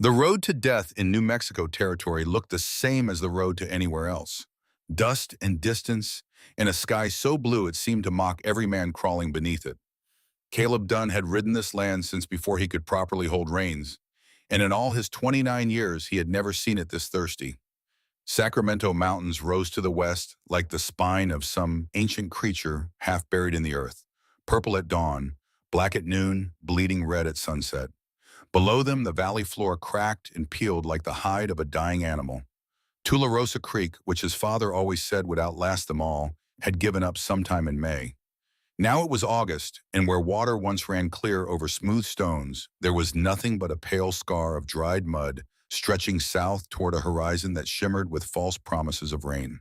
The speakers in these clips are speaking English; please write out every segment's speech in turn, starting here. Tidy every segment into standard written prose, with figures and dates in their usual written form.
The road to death in New Mexico territory looked the same as the road to anywhere else. Dust and distance, and a sky so blue it seemed to mock every man crawling beneath it. Caleb Dunn had ridden this land since before he could properly hold reins, and in all his 29 years he had never seen it this thirsty. Sacramento Mountains rose to the west like the spine of some ancient creature half buried in the earth, purple at dawn, black at noon, bleeding red at sunset. Below them, the valley floor cracked and peeled like the hide of a dying animal. Tularosa Creek, which his father always said would outlast them all, had given up sometime in May. Now it was August, and where water once ran clear over smooth stones, there was nothing but a pale scar of dried mud stretching south toward a horizon that shimmered with false promises of rain.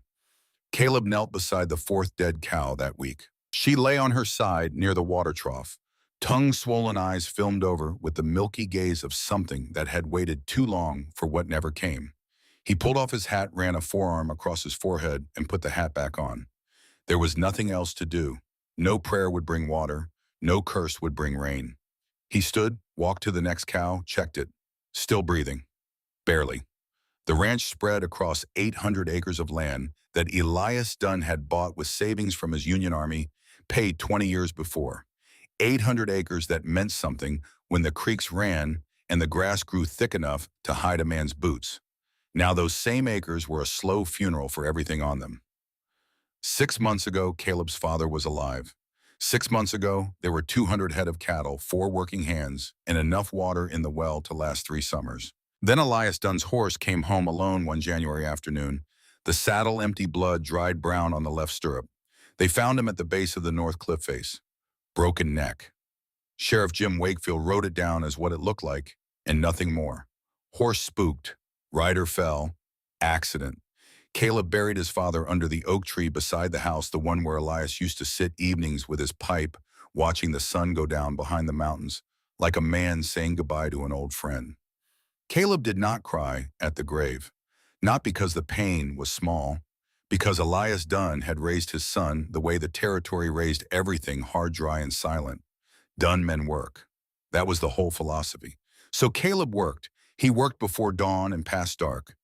Caleb knelt beside the fourth dead cow that week. She lay on her side near the water trough, tongue-swollen eyes filmed over with the milky gaze of something that had waited too long for what never came. He pulled off his hat, ran a forearm across his forehead, and put the hat back on. There was nothing else to do. No prayer would bring water. No curse would bring rain. He stood, walked to the next cow, checked it. Still breathing. Barely. The ranch spread across 800 acres of land that Elias Dunn had bought with savings from his Union Army, paid 20 years before. 800 acres that meant something when the creeks ran and the grass grew thick enough to hide a man's boots. Now those same acres were a slow funeral for everything on them. 6 months ago, Caleb's father was alive. 6 months ago, there were 200 head of cattle, 4 working hands, and enough water in the well to last 3 summers. Then Elias Dunn's horse came home alone one January afternoon, the saddle empty, blood dried brown on the left stirrup. They found him at the base of the north cliff face. Broken neck. Sheriff Jim Wakefield wrote it down as what it looked like, and nothing more. Horse spooked. Rider fell. Accident. Caleb buried his father under the oak tree beside the house, the one where Elias used to sit evenings with his pipe, watching the sun go down behind the mountains, like a man saying goodbye to an old friend. Caleb did not cry at the grave, not because the pain was small, because Elias Dunn had raised his son the way the territory raised everything, hard, dry, and silent. Dunn men work. That was the whole philosophy. So Caleb worked. He worked before dawn and past dark.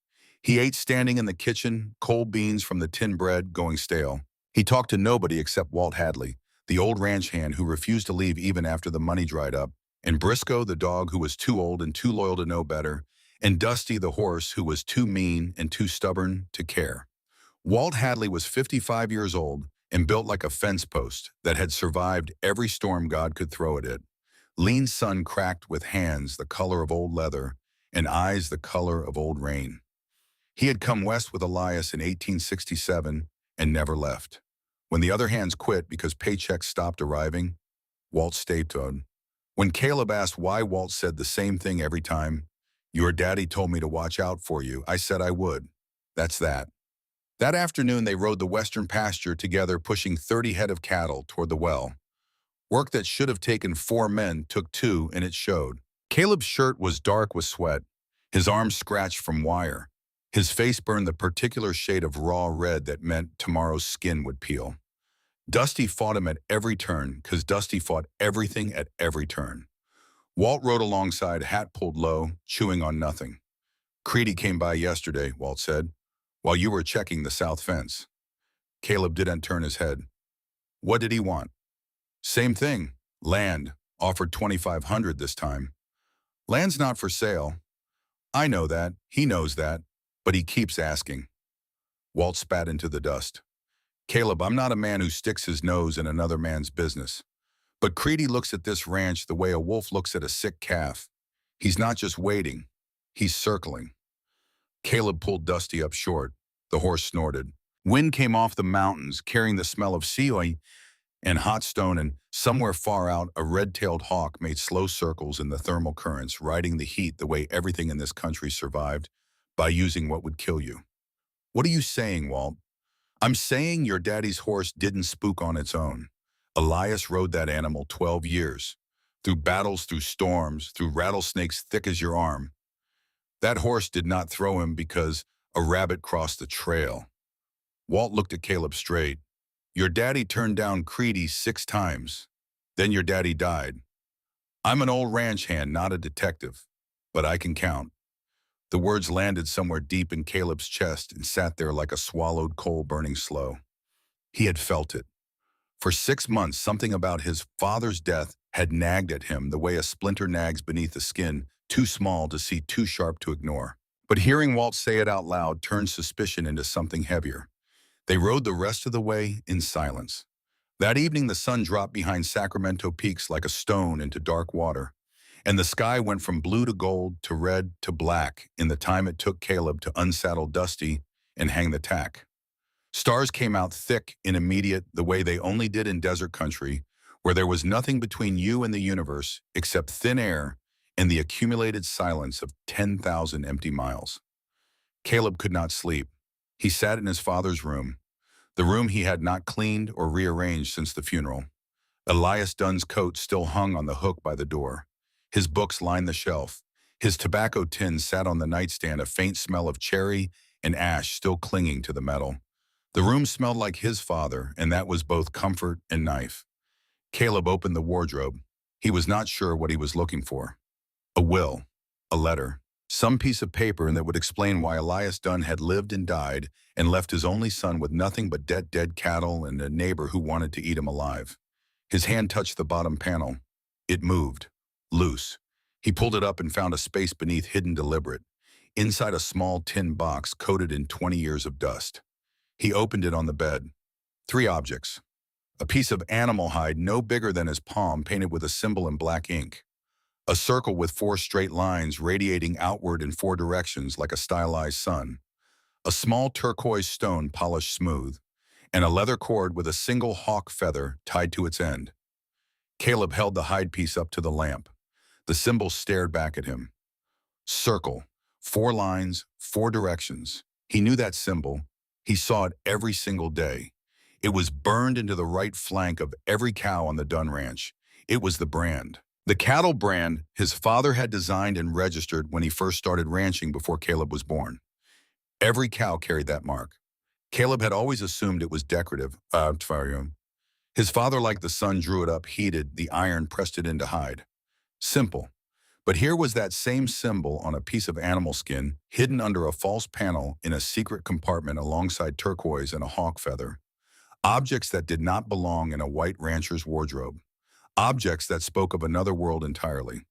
He ate standing in the kitchen, cold beans from the tin bread going stale. He talked to nobody except Walt Hadley, the old ranch hand who refused to leave even after the money dried up, and Briscoe, the dog who was too old and too loyal to know better, and Dusty, the horse who was too mean and too stubborn to care. Walt Hadley was 55 years old and built like a fence post that had survived every storm God could throw at it. Lean sun cracked with hands the color of old leather and eyes the color of old rain. He had come west with Elias in 1867 and never left. When the other hands quit because paychecks stopped arriving, Walt stayed on. When Caleb asked why, Walt said the same thing every time. Your daddy told me to watch out for you. I said I would. That's that. That afternoon, they rode the western pasture together, pushing 30 head of cattle toward the well. Work that should have taken 4 men took 2, and it showed. Caleb's shirt was dark with sweat, his arms scratched from wire. His face burned the particular shade of raw red that meant tomorrow's skin would peel. Dusty fought him at every turn, because Dusty fought everything at every turn. Walt rode alongside, hat pulled low, chewing on nothing. Creedy came by yesterday, Walt said, while you were checking the south fence. Caleb didn't turn his head. What did he want? Same thing. Land. Offered $2,500 this time. Land's not for sale. I know that. He knows that. But he keeps asking. Walt spat into the dust. Caleb, I'm not a man who sticks his nose in another man's business. But Creedy looks at this ranch the way a wolf looks at a sick calf. He's not just waiting. He's circling. Caleb pulled Dusty up short. The horse snorted. Wind came off the mountains, carrying the smell of sea oil and hot stone, and somewhere far out, a red-tailed hawk made slow circles in the thermal currents, riding the heat the way everything in this country survived, by using what would kill you. What are you saying, Walt? I'm saying your daddy's horse didn't spook on its own. Elias rode that animal 12 years, through battles, through storms, through rattlesnakes thick as your arm. That horse did not throw him because a rabbit crossed the trail. Walt looked at Caleb straight. Your daddy turned down Creedy 6 times. Then your daddy died. I'm an old ranch hand, not a detective, but I can count. The words landed somewhere deep in Caleb's chest and sat there like a swallowed coal burning slow. He had felt it. For 6 months, something about his father's death had nagged at him the way a splinter nags beneath the skin, too small to see, too sharp to ignore. But hearing Walt say it out loud turned suspicion into something heavier. They rode the rest of the way in silence. That evening, the sun dropped behind Sacramento peaks like a stone into dark water, and the sky went from blue to gold to red to black in the time it took Caleb to unsaddle Dusty and hang the tack. Stars came out thick and immediate the way they only did in desert country, where there was nothing between you and the universe except thin air and the accumulated silence of 10,000 empty miles. Caleb could not sleep. He sat in his father's room, the room he had not cleaned or rearranged since the funeral. Elias Dunn's coat still hung on the hook by the door. His books lined the shelf. His tobacco tin sat on the nightstand, a faint smell of cherry and ash still clinging to the metal. The room smelled like his father, and that was both comfort and knife. Caleb opened the wardrobe. He was not sure what he was looking for. A will, a letter, some piece of paper that would explain why Elias Dunn had lived and died and left his only son with nothing but dead cattle and a neighbor who wanted to eat him alive. His hand touched the bottom panel. It moved, loose. He pulled it up and found a space beneath hidden deliberate, inside a small tin box coated in 20 years of dust. He opened it on the bed. 3 objects. A piece of animal hide no bigger than his palm painted with a symbol in black ink. A circle with 4 straight lines radiating outward in 4 directions like a stylized sun. A small turquoise stone polished smooth, and a leather cord with a single hawk feather tied to its end. Caleb held the hide piece up to the lamp. The symbol stared back at him. Circle. 4 lines, 4 directions. He knew that symbol. He saw it every single day. It was burned into the right flank of every cow on the Dunn Ranch. It was the brand. The cattle brand his father had designed and registered when he first started ranching before Caleb was born. Every cow carried that mark. Caleb had always assumed it was decorative. His father, like the sun, drew it up, heated, the iron pressed it into hide. Simple. But here was that same symbol on a piece of animal skin, hidden under a false panel in a secret compartment alongside turquoise and a hawk feather. Objects that did not belong in a white rancher's wardrobe. Objects that spoke of another world entirely.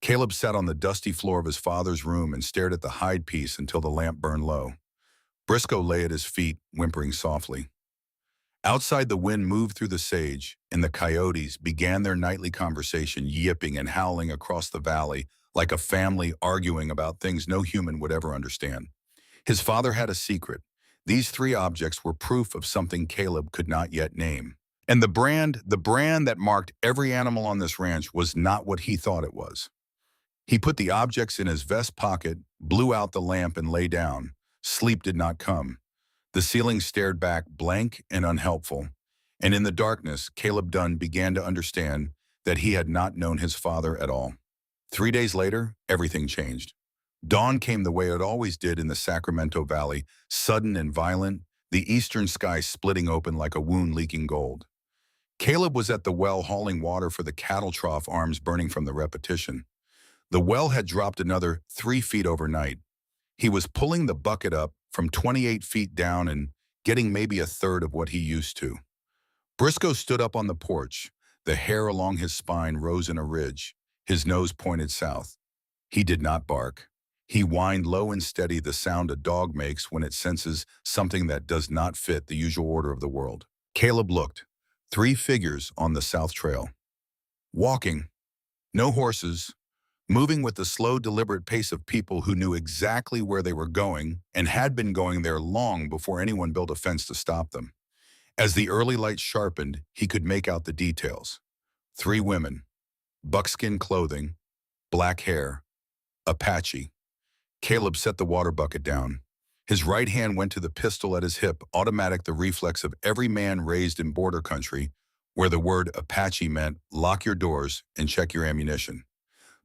Caleb sat on the dusty floor of his father's room and stared at the hide piece until the lamp burned low. Briscoe lay at his feet, whimpering softly. Outside, the wind moved through the sage, and the coyotes began their nightly conversation, yipping and howling across the valley like a family arguing about things no human would ever understand. His father had a secret. These 3 objects were proof of something Caleb could not yet name. And the brand that marked every animal on this ranch was not what he thought it was. He put the objects in his vest pocket, blew out the lamp, and lay down. Sleep did not come. The ceiling stared back, blank and unhelpful. And in the darkness, Caleb Dunn began to understand that he had not known his father at all. 3 days later, everything changed. Dawn came the way it always did in the Sacramento Valley, sudden and violent, the eastern sky splitting open like a wound leaking gold. Caleb was at the well hauling water for the cattle trough, arms burning from the repetition. The well had dropped another 3 feet overnight. He was pulling the bucket up from 28 feet down and getting maybe a third of what he used to. Briscoe stood up on the porch. The hair along his spine rose in a ridge. His nose pointed south. He did not bark. He whined low and steady, the sound a dog makes when it senses something that does not fit the usual order of the world. Caleb looked. 3 figures on the south trail. Walking. No horses. Moving with the slow, deliberate pace of people who knew exactly where they were going and had been going there long before anyone built a fence to stop them. As the early light sharpened, he could make out the details. 3 women. Buckskin clothing. Black hair. Apache. Caleb set the water bucket down. His right hand went to the pistol at his hip, automatic, the reflex of every man raised in border country, where the word Apache meant lock your doors and check your ammunition.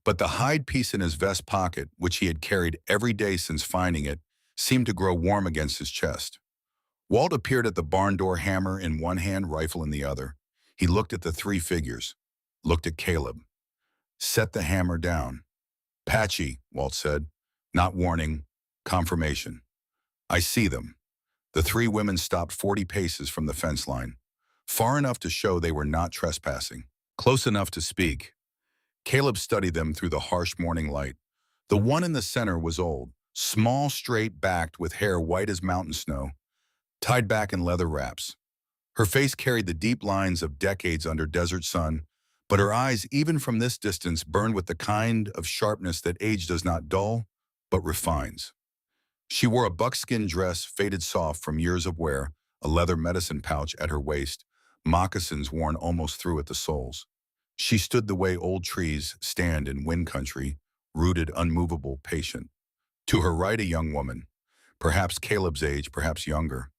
But the hide piece in his vest pocket, which he had carried every day since finding it, seemed to grow warm against his chest. Walt appeared at the barn door, hammer in one hand, rifle in the other. He looked at the 3 figures, looked at Caleb. Set the hammer down. "Apache," Walt said. Not warning, confirmation. I see them. The three women stopped 40 paces from the fence line, far enough to show they were not trespassing, close enough to speak. Caleb studied them through the harsh morning light. The one in the center was old, small, straight-backed with hair white as mountain snow, tied back in leather wraps. Her face carried the deep lines of decades under desert sun, but her eyes, even from this distance, burned with the kind of sharpness that age does not dull, but refines. She wore a buckskin dress faded soft from years of wear, a leather medicine pouch at her waist, moccasins worn almost through at the soles. She stood the way old trees stand in wind country, rooted, unmovable, patient. To her right, a young woman, perhaps Caleb's age, perhaps younger.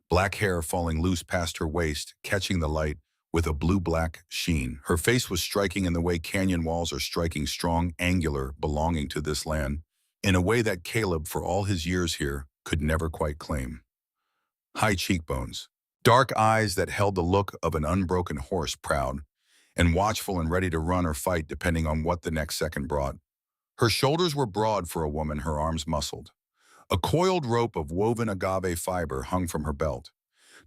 Black hair falling loose past her waist, catching the light with a blue-black sheen. Her face was striking in the way canyon walls are striking, strong, angular, belonging to this land, in a way that Caleb, for all his years here, could never quite claim. High cheekbones, dark eyes that held the look of an unbroken horse, proud and watchful and ready to run or fight depending on what the next second brought. Her shoulders were broad for a woman, her arms muscled. A coiled rope of woven agave fiber hung from her belt.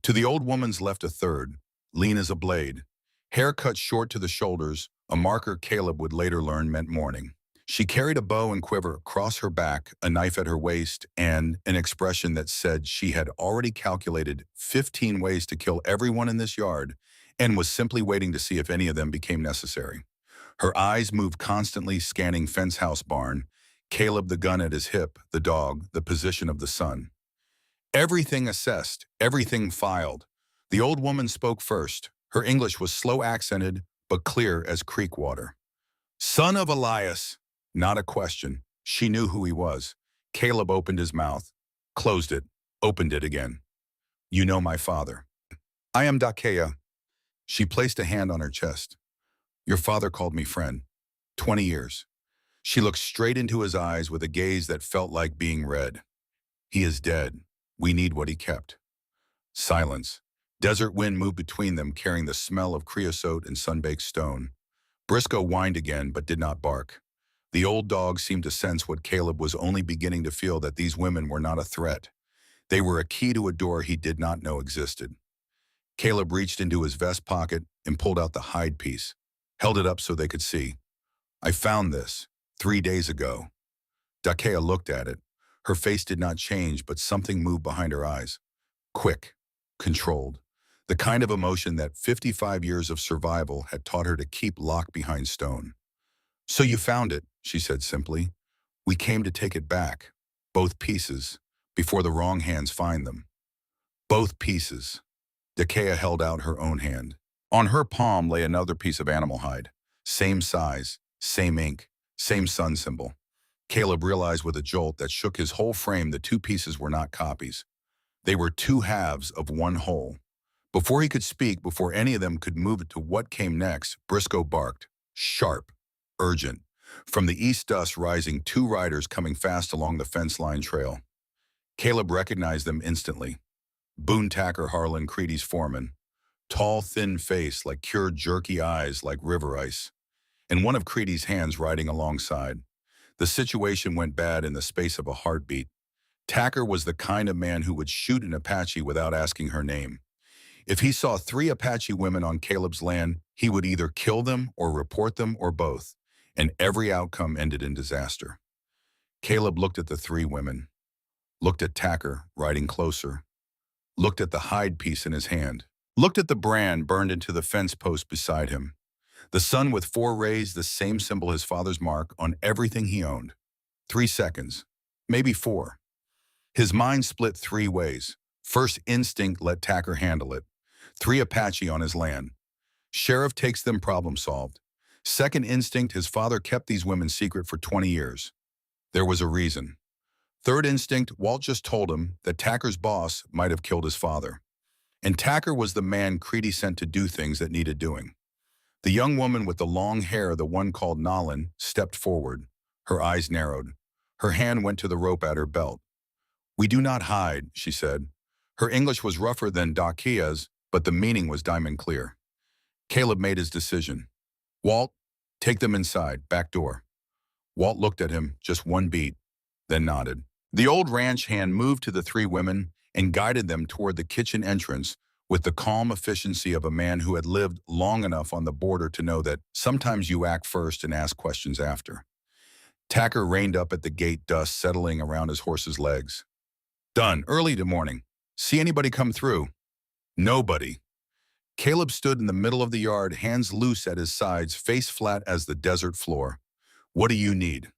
To the old woman's left, a third, lean as a blade, hair cut short to the shoulders, a marker Caleb would later learn meant mourning. She carried a bow and quiver across her back, a knife at her waist, and an expression that said she had already calculated 15 ways to kill everyone in this yard and was simply waiting to see if any of them became necessary. Her eyes moved constantly, scanning fence house barn, Caleb the gun at his hip, the dog, the position of the sun. Everything assessed, everything filed. The old woman spoke first. Her English was slow-accented, but clear as creek water. Son of Elias. Not a question. She knew who he was. Caleb opened his mouth, closed it, opened it again. You know my father. I am Dakea. She placed a hand on her chest. Your father called me friend. 20 years. She looked straight into his eyes with a gaze that felt like being read. He is dead. We need what he kept. Silence. Desert wind moved between them, carrying the smell of creosote and sun-baked stone. Briscoe whined again, but did not bark. The old dog seemed to sense what Caleb was only beginning to feel, that these women were not a threat. They were a key to a door he did not know existed. Caleb reached into his vest pocket and pulled out the hide piece, held it up so they could see. I found this 3 days ago. Dakea looked at it. Her face did not change, but something moved behind her eyes. Quick, controlled. The kind of emotion that 55 years of survival had taught her to keep locked behind stone. So you found it, she said simply. We came to take it back. Both pieces, before the wrong hands find them. Both pieces. Dakea held out her own hand. On her palm lay another piece of animal hide. Same size, same ink, same sun symbol. Caleb realized with a jolt that shook his whole frame the two pieces were not copies. They were two halves of one whole. Before he could speak, before any of them could move it to what came next, Briscoe barked. Sharp, urgent. From the east dust rising, two riders coming fast along the fence line trail. Caleb recognized them instantly. Boone Tacker Harlan, Creedy's foreman. Tall, thin face like cured jerky eyes like river ice. And one of Creedy's hands riding alongside. The situation went bad in the space of a heartbeat. Tacker was the kind of man who would shoot an Apache without asking her name. If he saw 3 Apache women on Caleb's land, he would either kill them or report them or both, and every outcome ended in disaster. Caleb looked at the 3 women, looked at Tacker riding closer, looked at the hide piece in his hand, looked at the brand burned into the fence post beside him. The sun with 4 rays, the same symbol his father's mark on everything he owned. 3 seconds, maybe 4. His mind split 3 ways. First instinct, let Tacker handle it. 3 Apache on his land. Sheriff takes them, problem solved. Second instinct, his father kept these women secret for 20 years. There was a reason. Third instinct, Walt just told him that Tacker's boss might have killed his father. And Tacker was the man Creedy sent to do things that needed doing. The young woman with the long hair, the one called Nolan, stepped forward. Her eyes narrowed. Her hand went to the rope at her belt. We do not hide, she said. Her English was rougher than Dakea's, but the meaning was diamond clear. Caleb made his decision. Walt, take them inside, back door. Walt looked at him, just one beat. then nodded. The old ranch hand moved to the three women and guided them toward the kitchen entrance with the calm efficiency of a man who had lived long enough on the border to know that sometimes you act first and ask questions after. Tacker reined up at the gate, dust settling around his horse's legs. Done, early to morning. See anybody come through? Nobody. Caleb stood in the middle of the yard, hands loose at his sides, face flat as the desert floor. What do you need?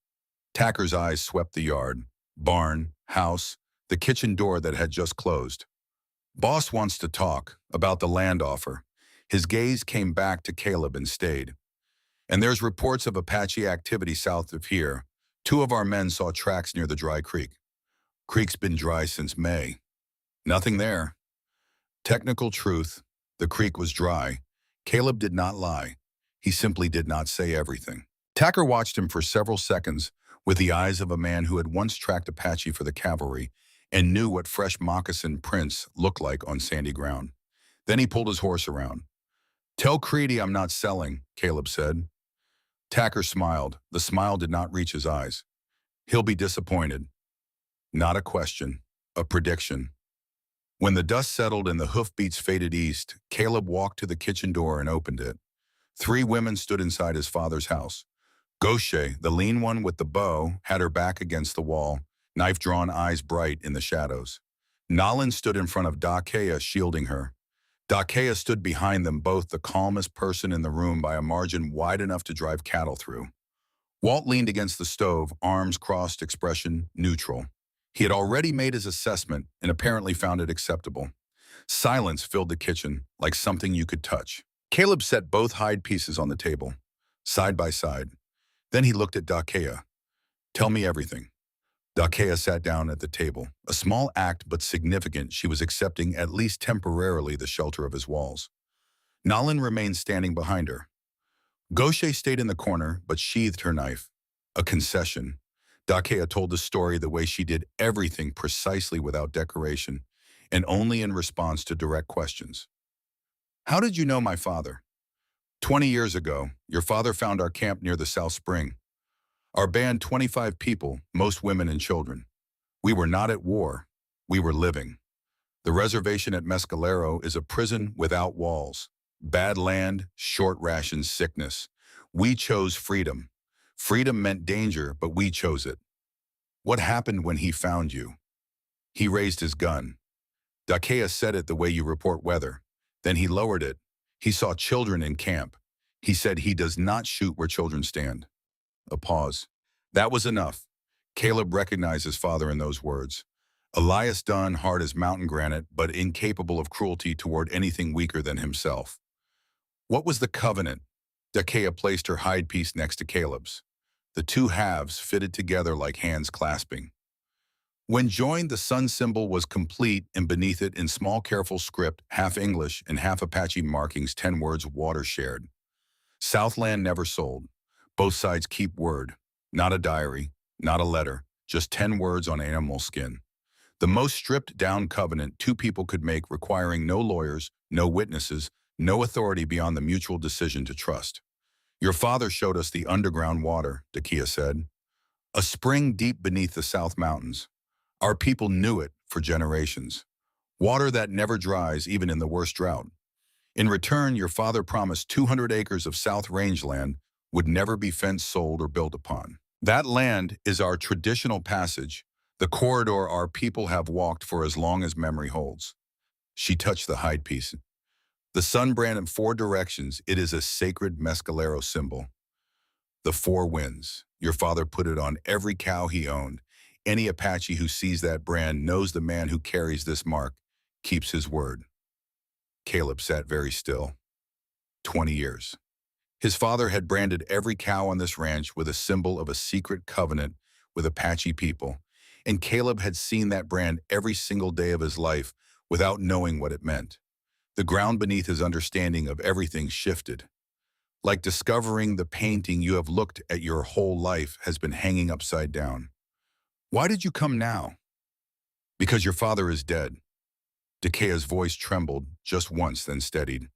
Tacker's eyes swept the yard, barn, house, the kitchen door that had just closed. Boss wants to talk about the land offer. His gaze came back to Caleb and stayed. And there's reports of Apache activity south of here. 2 of our men saw tracks near the dry creek. Creek's been dry since May. Nothing there. Technical truth, the creek was dry. Caleb did not lie. He simply did not say everything. Tacker watched him for several seconds with the eyes of a man who had once tracked Apache for the cavalry and knew what fresh moccasin prints looked like on sandy ground. Then he pulled his horse around. Tell Creedy I'm not selling, Caleb said. Tacker smiled. The smile did not reach his eyes. He'll be disappointed. Not a question, a prediction. When the dust settled and the hoofbeats faded east, Caleb walked to the kitchen door and opened it. 3 women stood inside his father's house. Gaucher, the lean one with the bow, had her back against the wall, knife-drawn eyes bright in the shadows. Nalin stood in front of Dakea, shielding her. Dakea stood behind them both, the calmest person in the room by a margin wide enough to drive cattle through. Walt leaned against the stove, arms crossed, expression neutral. He had already made his assessment and apparently found it acceptable. Silence filled the kitchen, like something you could touch. Caleb set both hide pieces on the table, side by side. Then he looked at Dakea. Tell me everything. Dakea sat down at the table. A small act, but significant. She was accepting, at least temporarily, the shelter of his walls. Nalin remained standing behind her. Gaucher stayed in the corner, but sheathed her knife. A concession. Dakea told the story the way she did, everything precisely without decoration, and only in response to direct questions. How did you know my father? 20 years ago, your father found our camp near the South Spring. Our band, 25 people, most women and children. We were not at war. We were living. The reservation at Mescalero is a prison without walls. Bad land, short rations, sickness. We chose freedom. Freedom meant danger, but we chose it. What happened when he found you? He raised his gun. Dakea said it the way you report weather. Then he lowered it. He saw children in camp. He said he does not shoot where children stand. A pause. That was enough. Caleb recognized his father in those words. Elias Dunn, hard as mountain granite, but incapable of cruelty toward anything weaker than himself. What was the covenant? Dakea placed her hide piece next to Caleb's. The 2 halves fitted together like hands clasping. When joined, the sun symbol was complete, and beneath it, in small careful script, half English and half Apache markings, 10 words, water shared. Southland never sold. Both sides keep word. Not a diary, not a letter, just 10 words on animal skin. The most stripped down covenant 2 people could make, requiring no lawyers, no witnesses, no authority beyond the mutual decision to trust. Your father showed us the underground water, Dakea said. A spring deep beneath the South Mountains. Our people knew it for generations. Water that never dries, even in the worst drought. In return, your father promised 200 acres of South Rangeland would never be fenced, sold, or built upon. That land is our traditional passage, the corridor our people have walked for as long as memory holds. She touched the hide piece. The sun brand in 4 directions, it is a sacred Mescalero symbol. The 4 winds. Your father put it on every cow he owned. Any Apache who sees that brand knows the man who carries this mark keeps his word. Caleb sat very still. 20 years. His father had branded every cow on this ranch with a symbol of a secret covenant with Apache people, and Caleb had seen that brand every single day of his life without knowing what it meant. The ground beneath his understanding of everything shifted. Like discovering the painting you have looked at your whole life has been hanging upside down. Why did you come now? Because your father is dead. Dakea's voice trembled just once, then steadied.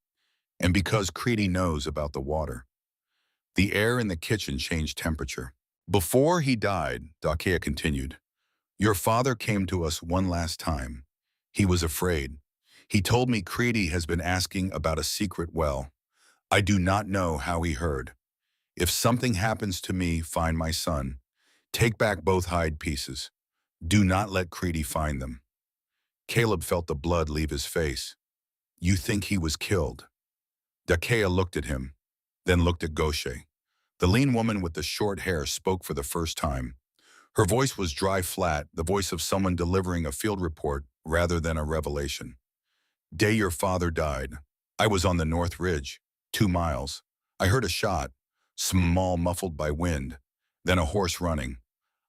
And because Creedy knows about the water. The air in the kitchen changed temperature. Before he died, Dakea continued, Your father came to us one last time. He was afraid. He told me Creedy has been asking about a secret well. I do not know how he heard. If something happens to me, find my son. Take back both hide pieces. Do not let Creedy find them. Caleb felt the blood leave his face. You think he was killed? Dakea looked at him, then looked at Gaucher. The lean woman with the short hair spoke for the first time. Her voice was dry flat, the voice of someone delivering a field report rather than a revelation. Day your father died. I was on the North Ridge, 2 miles. I heard a shot, small muffled by wind, then a horse running.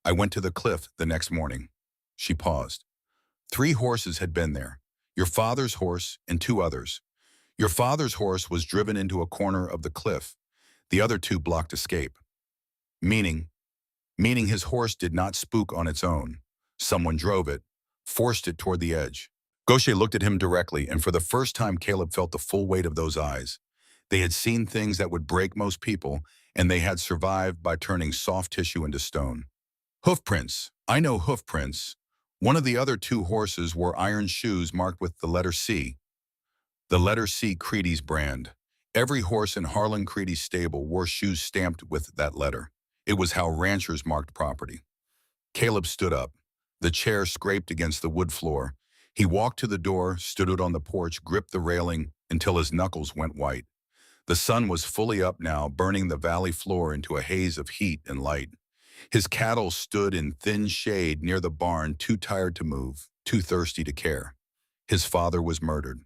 I went to the cliff the next morning. She paused. 3 horses had been there, your father's horse and 2 others. Your father's horse was driven into a corner of the cliff. The other 2 blocked escape. Meaning his horse did not spook on its own. Someone drove it, forced it toward the edge. Gaucher looked at him directly, and for the first time Caleb felt the full weight of those eyes. They had seen things that would break most people, and they had survived by turning soft tissue into stone. Hoof prints. I know hoof prints. One of the other 2 horses wore iron shoes marked with the letter C. The letter C, Creedy's brand. Every horse in Harlan Creedy's stable wore shoes stamped with that letter. It was how ranchers marked property. Caleb stood up. The chair scraped against the wood floor. He walked to the door, stood out on the porch, gripped the railing until his knuckles went white. The sun was fully up now, burning the valley floor into a haze of heat and light. His cattle stood in thin shade near the barn, too tired to move, too thirsty to care. His father was murdered.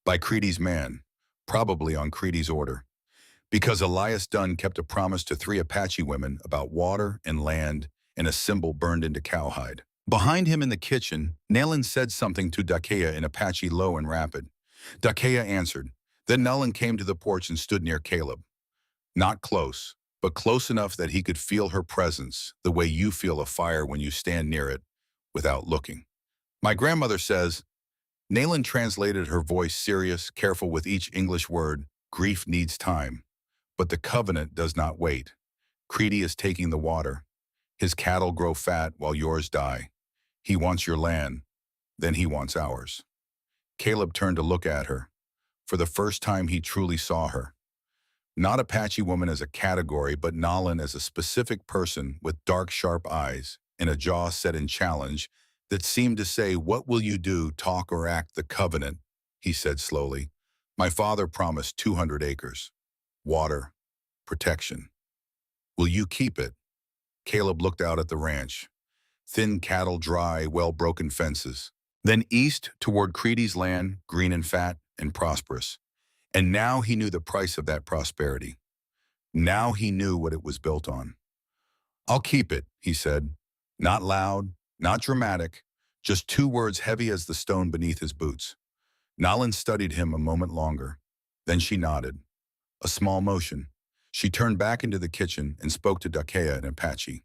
By Creedy's man, probably on Creedy's order. Because Elias Dunn kept a promise to 3 Apache women about water and land and a symbol burned into cowhide. Behind him in the kitchen, Nayland said something to Dakea in Apache low and rapid. Dakea answered. Then Nayland came to the porch and stood near Caleb. Not close, but close enough that he could feel her presence, the way you feel a fire when you stand near it, without looking. My grandmother says, Nayland translated, her voice serious, careful with each English word, grief needs time. But the covenant does not wait. Creedy is taking the water. His cattle grow fat while yours die. He wants your land, then he wants ours. Caleb turned to look at her. For the first time he truly saw her. Not Apache woman as a category, but Nayland as a specific person with dark, sharp eyes and a jaw set in challenge that seemed to say, what will you do, talk or act? The covenant, he said slowly. My father promised 200 acres. Water, protection. Will you keep it? Caleb looked out at the ranch. Thin cattle, dry, well-broken fences. Then east toward Creedy's land, green and fat and prosperous. And now he knew the price of that prosperity. Now he knew what it was built on. I'll keep it, he said. Not loud, not dramatic, just 2 words heavy as the stone beneath his boots. Nayland studied him a moment longer. Then she nodded. A small motion. She turned back into the kitchen and spoke to Dakea in Apache.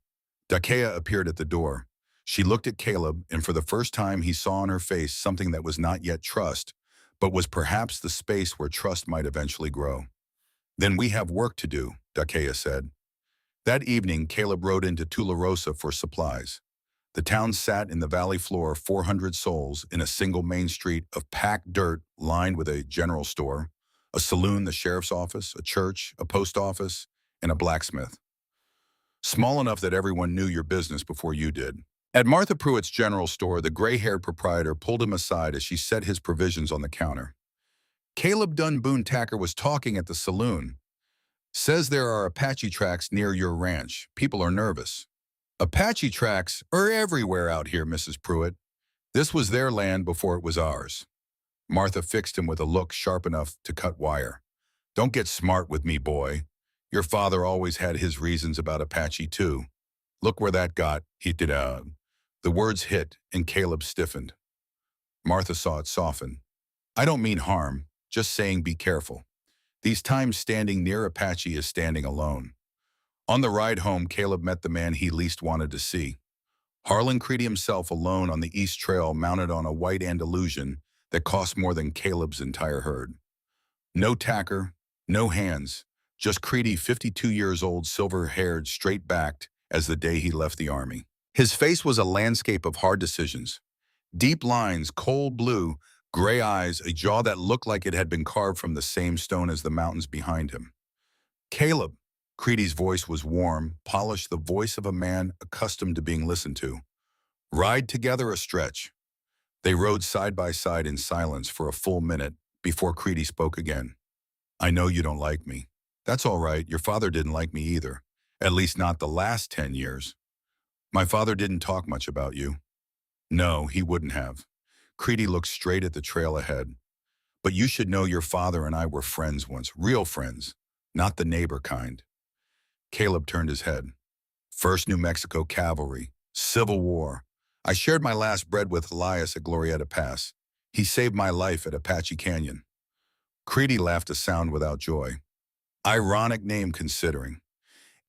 Dakea appeared at the door. She looked at Caleb, and for the first time he saw on her face something that was not yet trust, but was perhaps the space where trust might eventually grow. Then we have work to do, Dakea said. That evening, Caleb rode into Tularosa for supplies. The town sat in the valley floor, 400 souls, in a single main street of packed dirt lined with a general store, a saloon, the sheriff's office, a church, a post office, and a blacksmith. Small enough that everyone knew your business before you did. At Martha Pruitt's general store, the gray-haired proprietor pulled him aside as she set his provisions on the counter. Caleb Dunn Boone Tacker was talking at the saloon. Says there are Apache tracks near your ranch. People are nervous. Apache tracks are everywhere out here, Mrs. Pruitt. This was their land before it was ours. Martha fixed him with a look sharp enough to cut wire. Don't get smart with me, boy. Your father always had his reasons about Apache, too. Look where that got. He did. The words hit, and Caleb stiffened. Martha saw it soften. I don't mean harm, just saying be careful. These times standing near Apache is standing alone. On the ride home, Caleb met the man he least wanted to see. Harlan Creedy himself alone on the East Trail, mounted on a white Andalusian that cost more than Caleb's entire herd. No tacker, no hands, just Creedy, 52 years old, silver-haired, straight-backed as the day he left the army. His face was a landscape of hard decisions. Deep lines, cold blue, gray eyes, a jaw that looked like it had been carved from the same stone as the mountains behind him. Caleb. Creedy's voice was warm, polished, the voice of a man accustomed to being listened to. Ride together a stretch. They rode side by side in silence for a full minute before Creedy spoke again. I know you don't like me. That's all right, your father didn't like me either. At least not the last 10 years. My father didn't talk much about you. No, he wouldn't have. Creedy looked straight at the trail ahead. But you should know your father and I were friends once, real friends, not the neighbor kind. Caleb turned his head. First New Mexico Cavalry, Civil War. I shared my last bread with Elias at Glorieta Pass. He saved my life at Apache Canyon. Creedy laughed a sound without joy. Ironic name considering.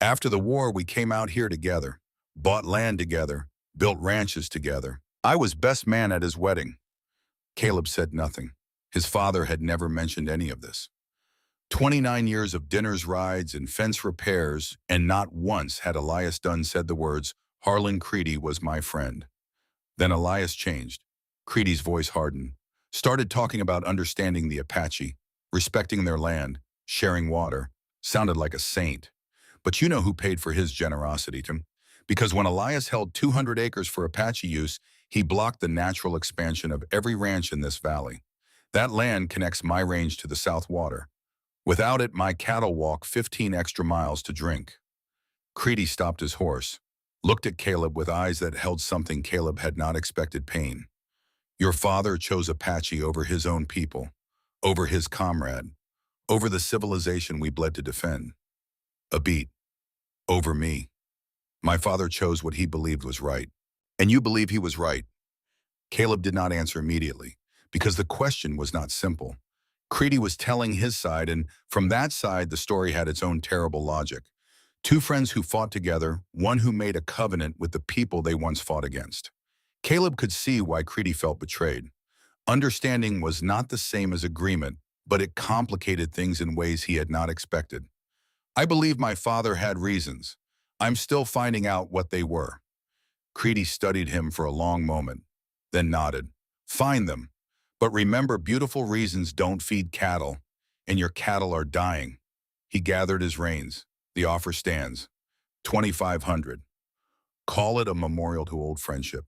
After the war, we came out here together, bought land together, built ranches together. I was best man at his wedding. Caleb said nothing. His father had never mentioned any of this. 29 years of dinners, rides, and fence repairs, and not once had Elias Dunn said the words, Harlan Creedy was my friend. Then Elias changed. Creedy's voice hardened. Started talking about understanding the Apache, respecting their land, sharing water. Sounded like a saint. But you know who paid for his generosity, Tim? Because when Elias held 200 acres for Apache use, he blocked the natural expansion of every ranch in this valley. That land connects my range to the South Water. Without it, my cattle walk 15 extra miles to drink. Creedy stopped his horse, looked at Caleb with eyes that held something Caleb had not expected: pain. Your father chose Apache over his own people, over his comrade, over the civilization we bled to defend. A beat. Over me. My father chose what he believed was right. And you believe he was right. Caleb did not answer immediately, because the question was not simple. Creedy was telling his side, and from that side, the story had its own terrible logic. Two friends who fought together, one who made a covenant with the people they once fought against. Caleb could see why Creedy felt betrayed. Understanding was not the same as agreement, but it complicated things in ways he had not expected. I believe my father had reasons. I'm still finding out what they were. Creedy studied him for a long moment, then nodded. Find them. But remember, beautiful reasons don't feed cattle, and your cattle are dying. He gathered his reins. The offer stands. 2,500. Call it a memorial to old friendship.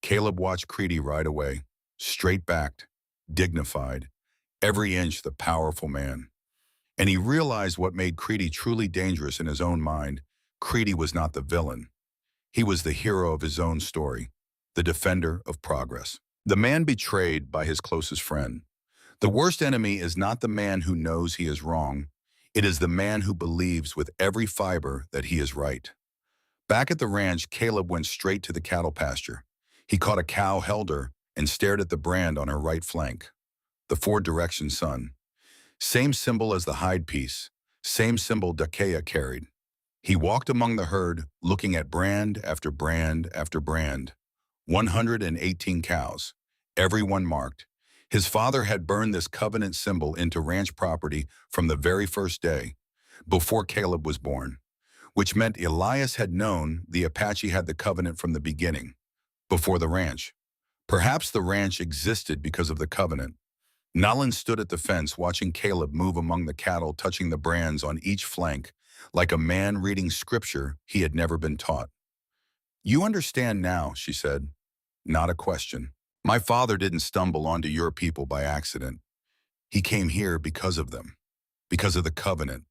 Caleb watched Creedy ride away, straight-backed, dignified, every inch the powerful man. And he realized what made Creedy truly dangerous in his own mind. Creedy was not the villain. He was the hero of his own story, the defender of progress. The man betrayed by his closest friend. The worst enemy is not the man who knows he is wrong. It is the man who believes with every fiber that he is right. Back at the ranch, Caleb went straight to the cattle pasture. He caught a cow, held her, and stared at the brand on her right flank. The four-direction sun. Same symbol as the hide piece. Same symbol Dakea carried. He walked among the herd, looking at brand after brand after brand. 118 cows, every one marked. His father had burned this covenant symbol into ranch property from the very first day, before Caleb was born, which meant Elias had known the Apache had the covenant from the beginning, before the ranch. Perhaps the ranch existed because of the covenant. Nolan stood at the fence watching Caleb move among the cattle, touching the brands on each flank, like a man reading scripture he had never been taught. You understand now, she said. Not a question. My father didn't stumble onto your people by accident. He came here because of them, because of the covenant.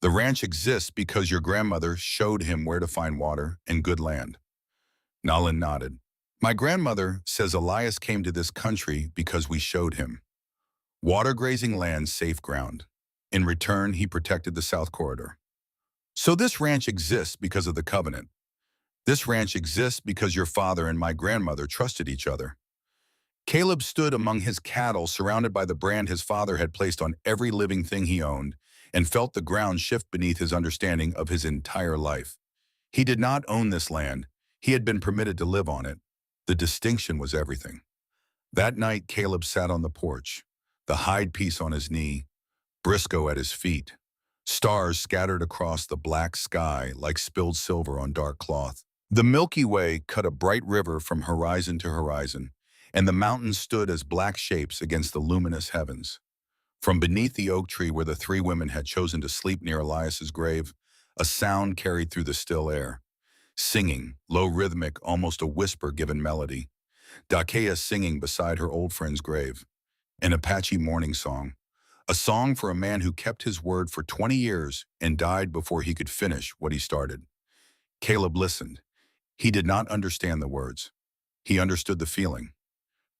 The ranch exists because your grandmother showed him where to find water and good land. Nolan nodded. My grandmother says Elias came to this country because we showed him. Water grazing land, safe ground. In return, he protected the South Corridor. So this ranch exists because of the covenant. This ranch exists because your father and my grandmother trusted each other. Caleb stood among his cattle, surrounded by the brand his father had placed on every living thing he owned, and felt the ground shift beneath his understanding of his entire life. He did not own this land. He had been permitted to live on it. The distinction was everything. That night, Caleb sat on the porch, the hide piece on his knee, Briscoe at his feet, stars scattered across the black sky like spilled silver on dark cloth. The Milky Way cut a bright river from horizon to horizon, and the mountains stood as black shapes against the luminous heavens. From beneath the oak tree where the three women had chosen to sleep near Elias's grave, a sound carried through the still air. Singing, low rhythmic, almost a whisper-given melody. Dakea singing beside her old friend's grave. An Apache morning song. A song for a man who kept his word for 20 years and died before he could finish what he started. Caleb listened. He did not understand the words. He understood the feeling.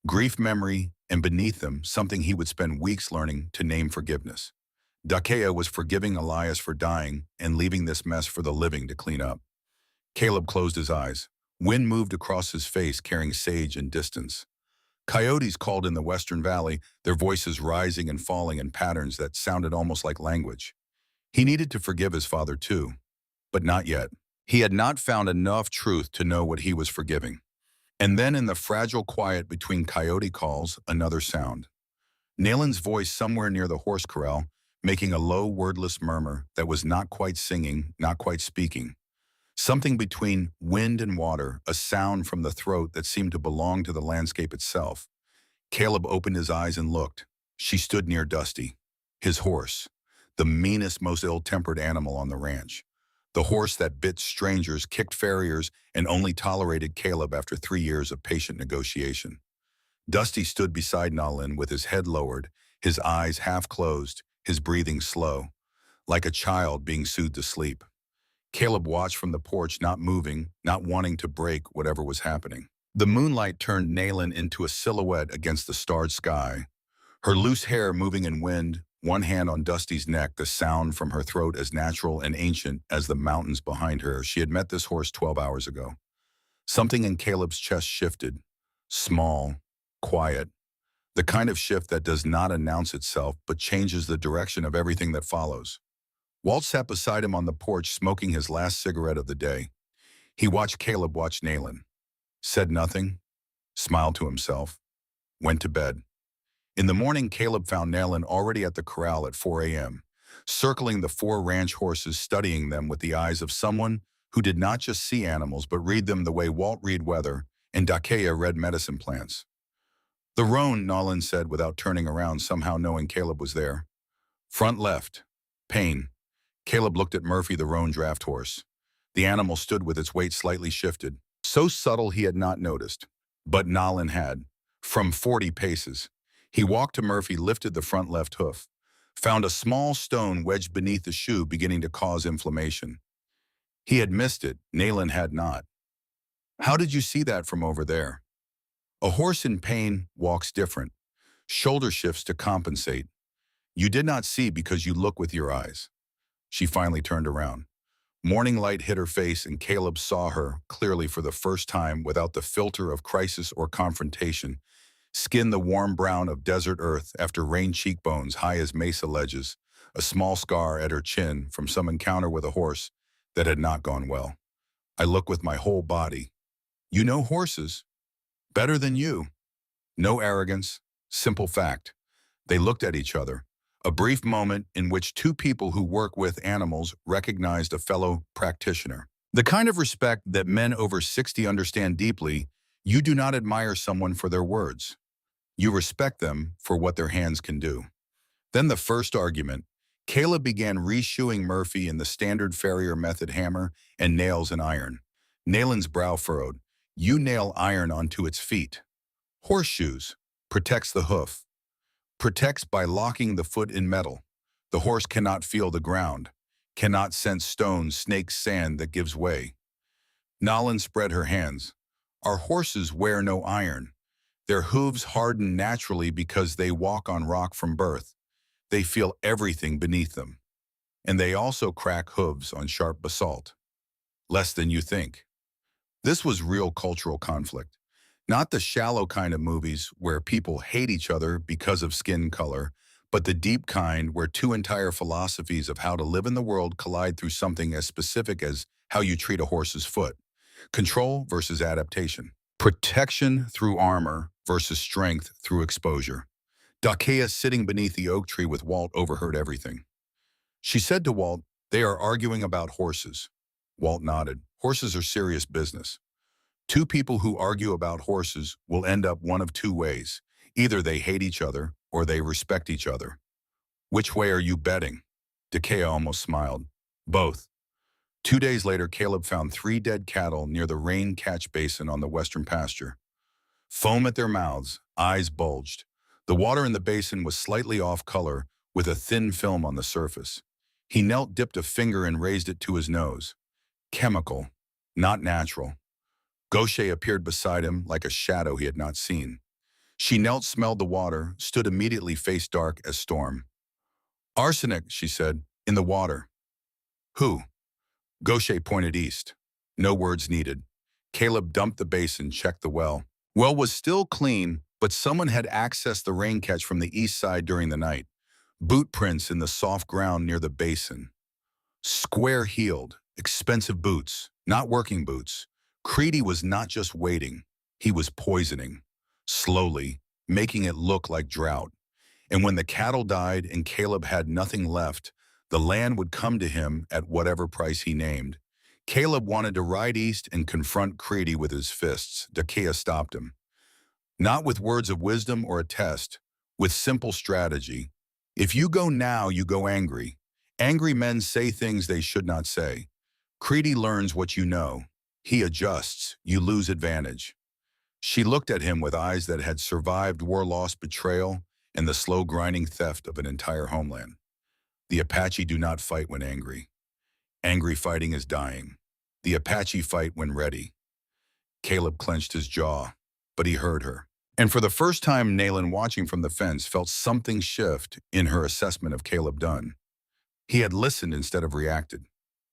Grief, memory, and beneath them, something he would spend weeks learning to name forgiveness. Dakea was forgiving Elias for dying and leaving this mess for the living to clean up. Caleb closed his eyes. Wind moved across his face, carrying sage and distance. Coyotes called in the western valley, their voices rising and falling in patterns that sounded almost like language. He needed to forgive his father too, but not yet. He had not found enough truth to know what he was forgiving. And then in the fragile quiet between coyote calls, another sound. Nalen's voice somewhere near the horse corral, making a low, wordless murmur that was not quite singing, not quite speaking. Something between wind and water, a sound from the throat that seemed to belong to the landscape itself. Caleb opened his eyes and looked. She stood near Dusty, his horse, the meanest, most ill-tempered animal on the ranch. The horse that bit strangers, kicked farriers, and only tolerated Caleb after 3 years of patient negotiation. Dusty stood beside Nalin with his head lowered, his eyes half closed, his breathing slow, like a child being soothed to sleep. Caleb watched from the porch, not moving, not wanting to break whatever was happening. The moonlight turned Nalin into a silhouette against the starred sky, her loose hair moving in wind, one hand on Dusty's neck, the sound from her throat as natural and ancient as the mountains behind her. She had met this horse 12 hours ago. Something in Caleb's chest shifted, small, quiet, the kind of shift that does not announce itself but changes the direction of everything that follows. Walt sat beside him on the porch smoking his last cigarette of the day. He watched Caleb watch Nalin, said nothing, smiled to himself, went to bed. In the morning, Caleb found Nalin already at the corral at 4 a.m., circling the 4 ranch horses, studying them with the eyes of someone who did not just see animals but read them the way Walt read weather and Dakea read medicine plants. "The roan," Nalin said without turning around, somehow knowing Caleb was there. "Front left. Pain." Caleb looked at Murphy, the roan draft horse. The animal stood with its weight slightly shifted, so subtle he had not noticed. But Nalin had. From 40 paces. He walked to Murphy, lifted the front left hoof, found a small stone wedged beneath the shoe beginning to cause inflammation. He had missed it, Nalin had not. "How did you see that from over there?" A horse in pain walks different. Shoulder shifts to compensate. "You did not see because you look with your eyes." She finally turned around. Morning light hit her face and Caleb saw her clearly for the first time without the filter of crisis or confrontation. Skin the warm brown of desert earth after rain, cheekbones high as mesa ledges, a small scar at her chin from some encounter with a horse that had not gone well. "I look with my whole body." "You know horses. Better than you." No arrogance, simple fact. They looked at each other. A brief moment in which two people who work with animals recognized a fellow practitioner. The kind of respect that men over 60 understand deeply. You do not admire someone for their words. You respect them for what their hands can do. Then the first argument. Caleb began reshoeing Murphy in the standard farrier method, hammer and nails and iron. Nalen's brow furrowed. "You nail iron onto its feet." "Horseshoes. Protects the hoof. Protects by locking the foot in metal. The horse cannot feel the ground, cannot sense stones, snakes, sand that gives way." Nalin spread her hands. "Our horses wear no iron. Their hooves harden naturally because they walk on rock from birth. They feel everything beneath them. And they also crack hooves on sharp basalt. Less than you think." This was real cultural conflict. Not the shallow kind of movies where people hate each other because of skin color, but the deep kind where two entire philosophies of how to live in the world collide through something as specific as how you treat a horse's foot. Control versus adaptation. Protection through armor versus strength through exposure. Dakea, sitting beneath the oak tree with Walt, overheard everything. She said to Walt, "They are arguing about horses." Walt nodded. Horses are serious business. Two people who argue about horses will end up one of two ways. Either they hate each other or they respect each other. Which way are you betting? Dakea almost smiled. Both. 2 days later, Caleb found 3 dead cattle near the rain catch basin on the western pasture. Foam at their mouths, eyes bulged. The water in the basin was slightly off color with a thin film on the surface. He knelt, dipped a finger and raised it to his nose. Chemical, not natural. Gaucher appeared beside him like a shadow he had not seen. She knelt, smelled the water, stood immediately face dark as storm. Arsenic, she said, in the water. Who? Gaucher pointed east. No words needed. Caleb dumped the basin, checked the well. Well was still clean, but someone had accessed the rain catch from the east side during the night. Boot prints in the soft ground near the basin. Square-heeled, expensive boots, not working boots. Creedy was not just waiting, he was poisoning. Slowly, making it look like drought. And when the cattle died and Caleb had nothing left, the land would come to him at whatever price he named. Caleb wanted to ride east and confront Creedy with his fists. Dakea stopped him. Not with words of wisdom or a test, with simple strategy. If you go now, you go angry. Angry men say things they should not say. Creedy learns what you know. He adjusts, you lose advantage. She looked at him with eyes that had survived war-lost betrayal and the slow grinding theft of an entire homeland. The Apache do not fight when angry. Angry fighting is dying. The Apache fight when ready. Caleb clenched his jaw, but he heard her. And for the first time, Nayland, watching from the fence, felt something shift in her assessment of Caleb Dunn. He had listened instead of reacted.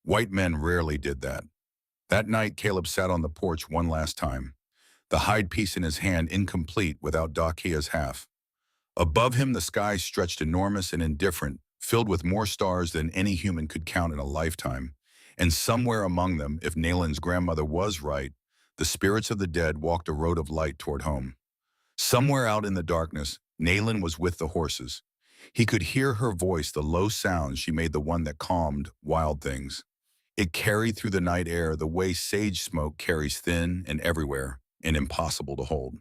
White men rarely did that. That night, Caleb sat on the porch one last time, the hide piece in his hand incomplete without Dakea's half. Above him, the sky stretched enormous and indifferent, filled with more stars than any human could count in a lifetime. And somewhere among them, if Nayland's grandmother was right, the spirits of the dead walked a road of light toward home. Somewhere out in the darkness, Nayland was with the horses. He could hear her voice, the low sound she made, the one that calmed wild things. It carried through the night air the way sage smoke carries, thin and everywhere, and impossible to hold.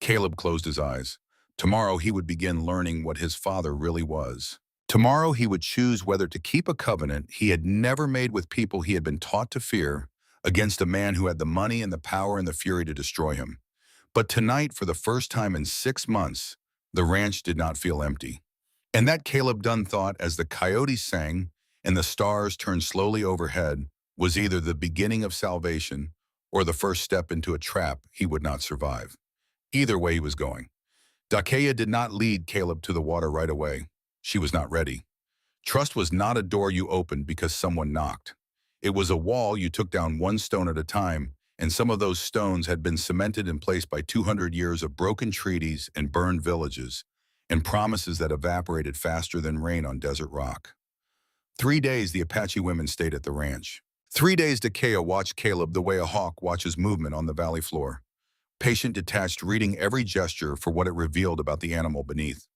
Caleb closed his eyes. Tomorrow he would begin learning what his father really was. Tomorrow he would choose whether to keep a covenant he had never made with people he had been taught to fear against a man who had the money and the power and the fury to destroy him. But tonight, for the first time in 6 months, the ranch did not feel empty. And that, Caleb Dunn thought, as the coyotes sang and the stars turned slowly overhead, was either the beginning of salvation or the first step into a trap he would not survive. Either way he was going. Dakea did not lead Caleb to the water right away. She was not ready. Trust was not a door you opened because someone knocked. It was a wall you took down one stone at a time, and some of those stones had been cemented in place by 200 years of broken treaties and burned villages, and promises that evaporated faster than rain on desert rock. 3 days the Apache women stayed at the ranch. 3 days Dakea watched Caleb the way a hawk watches movement on the valley floor. Patient, detached, reading every gesture for what it revealed about the animal beneath.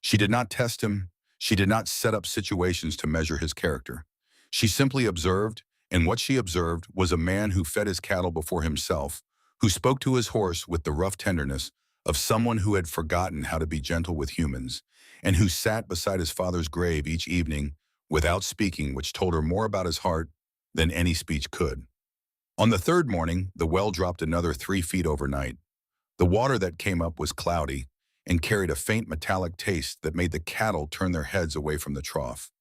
She did not test him. She did not set up situations to measure his character. She simply observed, and what she observed was a man who fed his cattle before himself, who spoke to his horse with the rough tenderness of someone who had forgotten how to be gentle with humans, and who sat beside his father's grave each evening without speaking, which told her more about his heart than any speech could. On the third morning, the well dropped another 3 feet overnight. The water that came up was cloudy and carried a faint metallic taste that made the cattle turn their heads away from the trough.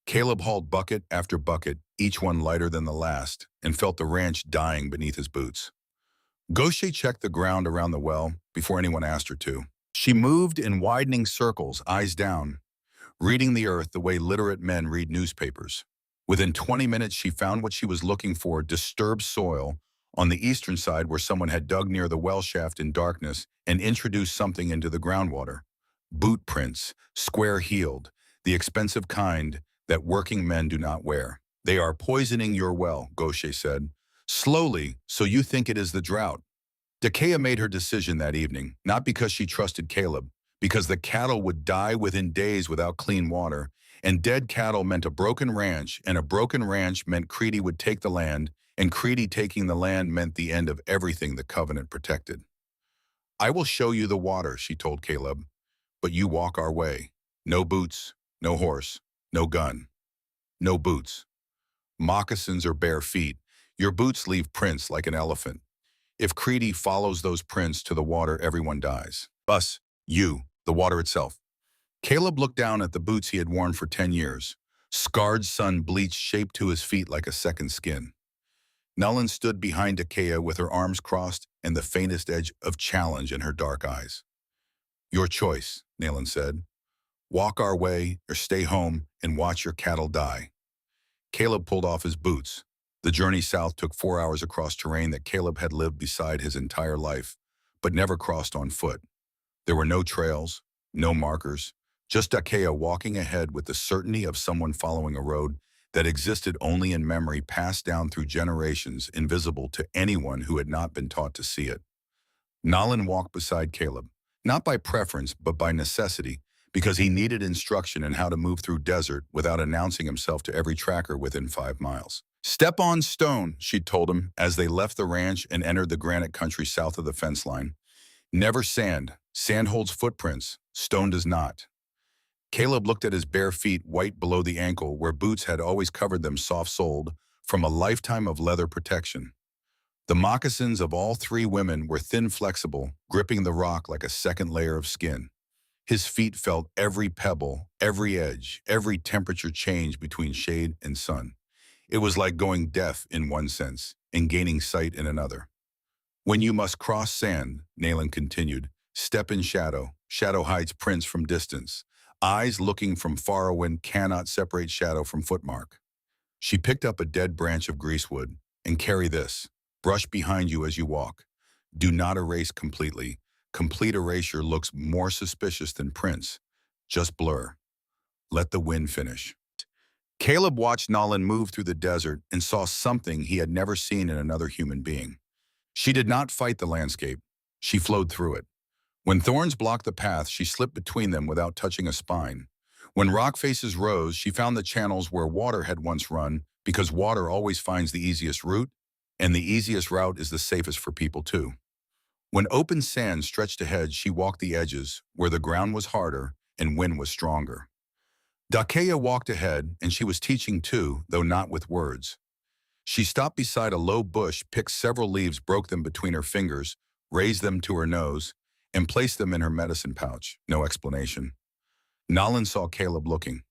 Caleb hauled bucket after bucket, each one lighter than the last, and felt the ranch dying beneath his boots. Gaucher checked the ground around the well before anyone asked her to. She moved in widening circles, eyes down, reading the earth the way literate men read newspapers. Within 20 minutes, she found what she was looking for, disturbed soil on the eastern side where someone had dug near the well shaft in darkness and introduced something into the groundwater. Boot prints, square-heeled, the expensive kind that working men do not wear. They are poisoning your well, Gaucher said. Slowly, so you think it is the drought. Dakea made her decision that evening, not because she trusted Caleb, because the cattle would die within days without clean water, and dead cattle meant a broken ranch, and a broken ranch meant Creedy would take the land and Creedy taking the land meant the end of everything the covenant protected. "I will show you the water," she told Caleb, "but you walk our way. No boots, no horse, no gun, no boots. Moccasins or bare feet. Your boots leave prints like an elephant. If Creedy follows those prints to the water, everyone dies. Us, you, the water itself." Caleb looked down at the boots he had worn for 10 years, scarred, sun-bleached, shaped to his feet like a second skin. Nullen stood behind Achaia with her arms crossed and the faintest edge of challenge in her dark eyes. "Your choice," Nayland said. "Walk our way or stay home and watch your cattle die." Caleb pulled off his boots. The journey south took 4 hours across terrain that Caleb had lived beside his entire life, but never crossed on foot. There were no trails, no markers, just Achaia walking ahead with the certainty of someone following a road that existed only in memory passed down through generations, invisible to anyone who had not been taught to see it. Nalin walked beside Caleb, not by preference but by necessity, because he needed instruction in how to move through desert without announcing himself to every tracker within 5 miles. "Step on stone," she told him as they left the ranch and entered the granite country south of the fence line. "Never sand. Sand holds footprints. Stone does not." Caleb looked at his bare feet, white below the ankle, where boots had always covered them, soft-soled, from a lifetime of leather protection. The moccasins of all 3 women were thin, flexible, gripping the rock like a second layer of skin. His feet felt every pebble, every edge, every temperature change between shade and sun. It was like going deaf in one sense and gaining sight in another. "When you must cross sand," Nayland continued, "step in shadow. Shadow hides prints from distance. Eyes looking from far away cannot separate shadow from footmark." She picked up a dead branch of greasewood. "And carry this. Brush behind you as you walk. Do not erase completely. Complete erasure looks more suspicious than prints. Just blur. Let the wind finish." Caleb watched Nalin move through the desert and saw something he had never seen in another human being. She did not fight the landscape. She flowed through it. When thorns blocked the path, she slipped between them without touching a spine. When rock faces rose, she found the channels where water had once run, because water always finds the easiest route, and the easiest route is the safest for people too. When open sand stretched ahead, she walked the edges, where the ground was harder and wind was stronger. Dakea walked ahead, and she was teaching too, though not with words. She stopped beside a low bush, picked several leaves, broke them between her fingers, raised them to her nose, and placed them in her medicine pouch. No explanation. Nalin saw Caleb looking.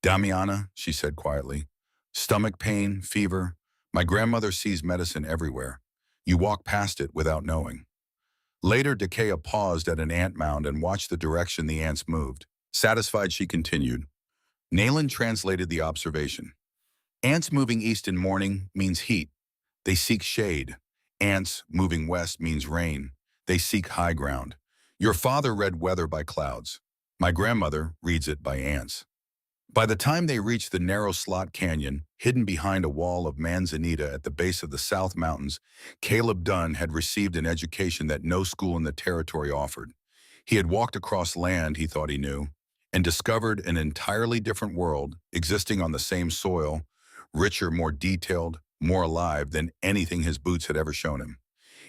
"Damiana," she said quietly. "Stomach pain, fever. My grandmother sees medicine everywhere. You walk past it without knowing." Later, Dakea paused at an ant mound and watched the direction the ants moved. Satisfied, she continued. Nayland translated the observation. "Ants moving east in morning means heat. They seek shade. Ants moving west means rain. They seek high ground. Your father read weather by clouds. My grandmother reads it by ants." By the time they reached the narrow slot canyon, hidden behind a wall of manzanita at the base of the South Mountains, Caleb Dunn had received an education that no school in the territory offered. He had walked across land he thought he knew, and discovered an entirely different world existing on the same soil, richer, more detailed, more alive than anything his boots had ever shown him.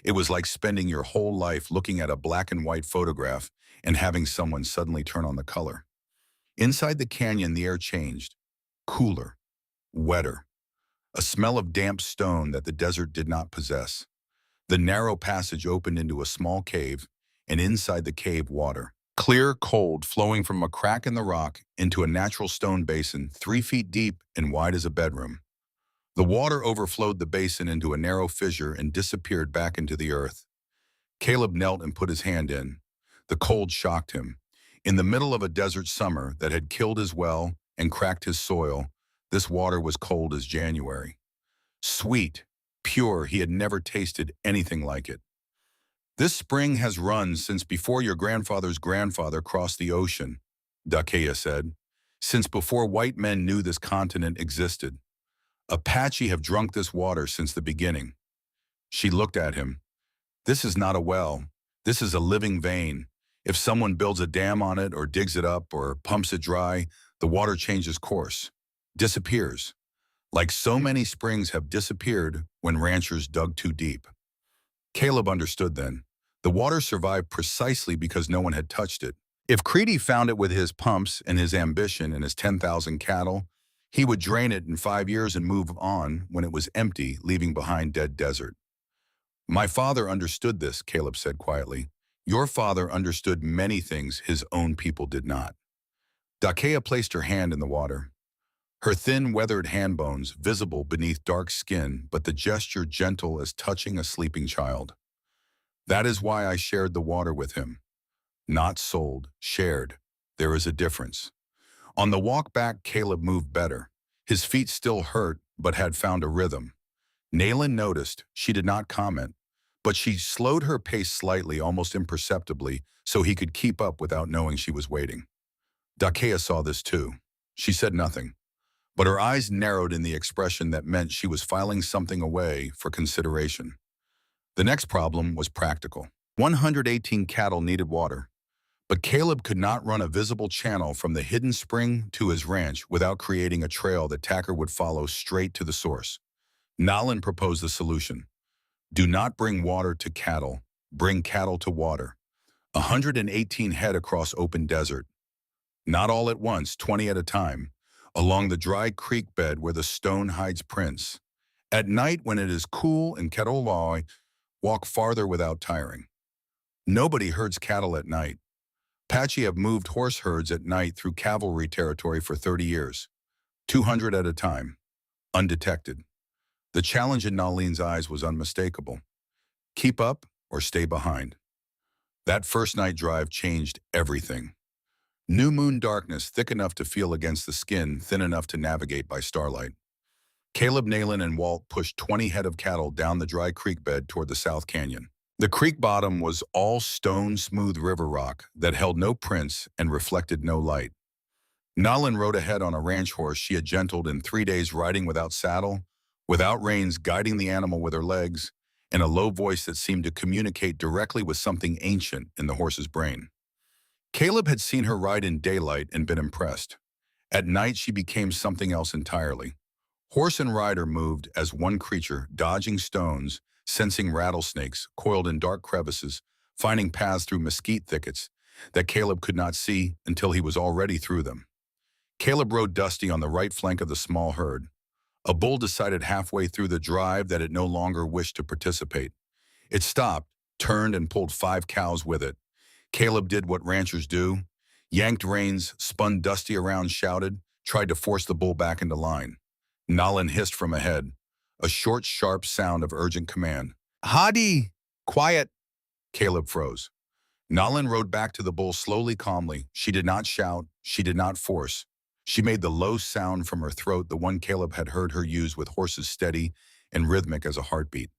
It was like spending your whole life looking at a black and white photograph and having someone suddenly turn on the color. Inside the canyon, the air changed. Cooler, wetter, a smell of damp stone that the desert did not possess. The narrow passage opened into a small cave, and inside the cave, water. Clear, cold, flowing from a crack in the rock into a natural stone basin 3 feet deep and wide as a bedroom. The water overflowed the basin into a narrow fissure and disappeared back into the earth. Caleb knelt and put his hand in. The cold shocked him. In the middle of a desert summer that had killed his well and cracked his soil, this water was cold as January. Sweet, pure, he had never tasted anything like it. "This spring has run since before your grandfather's grandfather crossed the ocean," Dakea said. "Since before white men knew this continent existed. Apache have drunk this water since the beginning." She looked at him. "This is not a well. This is a living vein. If someone builds a dam on it or digs it up or pumps it dry, the water changes course, disappears. like so many springs have disappeared when ranchers dug too deep. Caleb understood then. The water survived precisely because no one had touched it. If Creedy found it with his pumps and his ambition and his 10,000 cattle, he would drain it in 5 years and move on when it was empty, leaving behind dead desert. My father understood this, Caleb said quietly. Your father understood many things his own people did not. Dakea placed her hand in the water. Her thin, weathered hand bones visible beneath dark skin, but the gesture gentle as touching a sleeping child. That is why I shared the water with him. Not sold, shared. There is a difference. On the walk back, Caleb moved better. His feet still hurt, but had found a rhythm. Nayland noticed. She did not comment, but she slowed her pace slightly, almost imperceptibly, so he could keep up without knowing she was waiting. Dakea saw this too. She said nothing, but her eyes narrowed in the expression that meant she was filing something away for consideration. The next problem was practical. 118 cattle needed water, but Caleb could not run a visible channel from the hidden spring to his ranch without creating a trail that Tacker would follow straight to the source. Nayland proposed the solution. Do not bring water to cattle, bring cattle to water. 118 head across open desert. Not all at once, 20 at a time, along the dry creek bed where the stone hides prints. At night, when it is cool and cattle lie, walk farther without tiring. Nobody herds cattle at night. Apache have moved horse herds at night through cavalry territory for 30 years, 200 at a time, undetected. The challenge in Nalin's eyes was unmistakable. Keep up or stay behind. That first night drive changed everything. New moon darkness thick enough to feel against the skin, thin enough to navigate by starlight. Caleb, Nayland, and Walt pushed 20 head of cattle down the dry creek bed toward the South Canyon. The creek bottom was all stone, smooth river rock that held no prints and reflected no light. Nayland rode ahead on a ranch horse she had gentled in 3 days, riding without saddle, without reins, guiding the animal with her legs, in a low voice that seemed to communicate directly with something ancient in the horse's brain. Caleb had seen her ride in daylight and been impressed. At night, she became something else entirely. Horse and rider moved as one creature, dodging stones, sensing rattlesnakes, coiled in dark crevices, finding paths through mesquite thickets that Caleb could not see until he was already through them. Caleb rode Dusty on the right flank of the small herd. A bull decided halfway through the drive that it no longer wished to participate. It stopped, turned, and pulled 5 cows with it. Caleb did what ranchers do, yanked reins, spun Dusty around, shouted, tried to force the bull back into line. Nayland hissed from ahead, a short, sharp sound of urgent command. Hadi! Quiet! Caleb froze. Nayland rode back to the bull slowly, calmly. She did not shout, she did not force. She made the low sound from her throat, the one Caleb had heard her use with horses, steady and rhythmic as a heartbeat.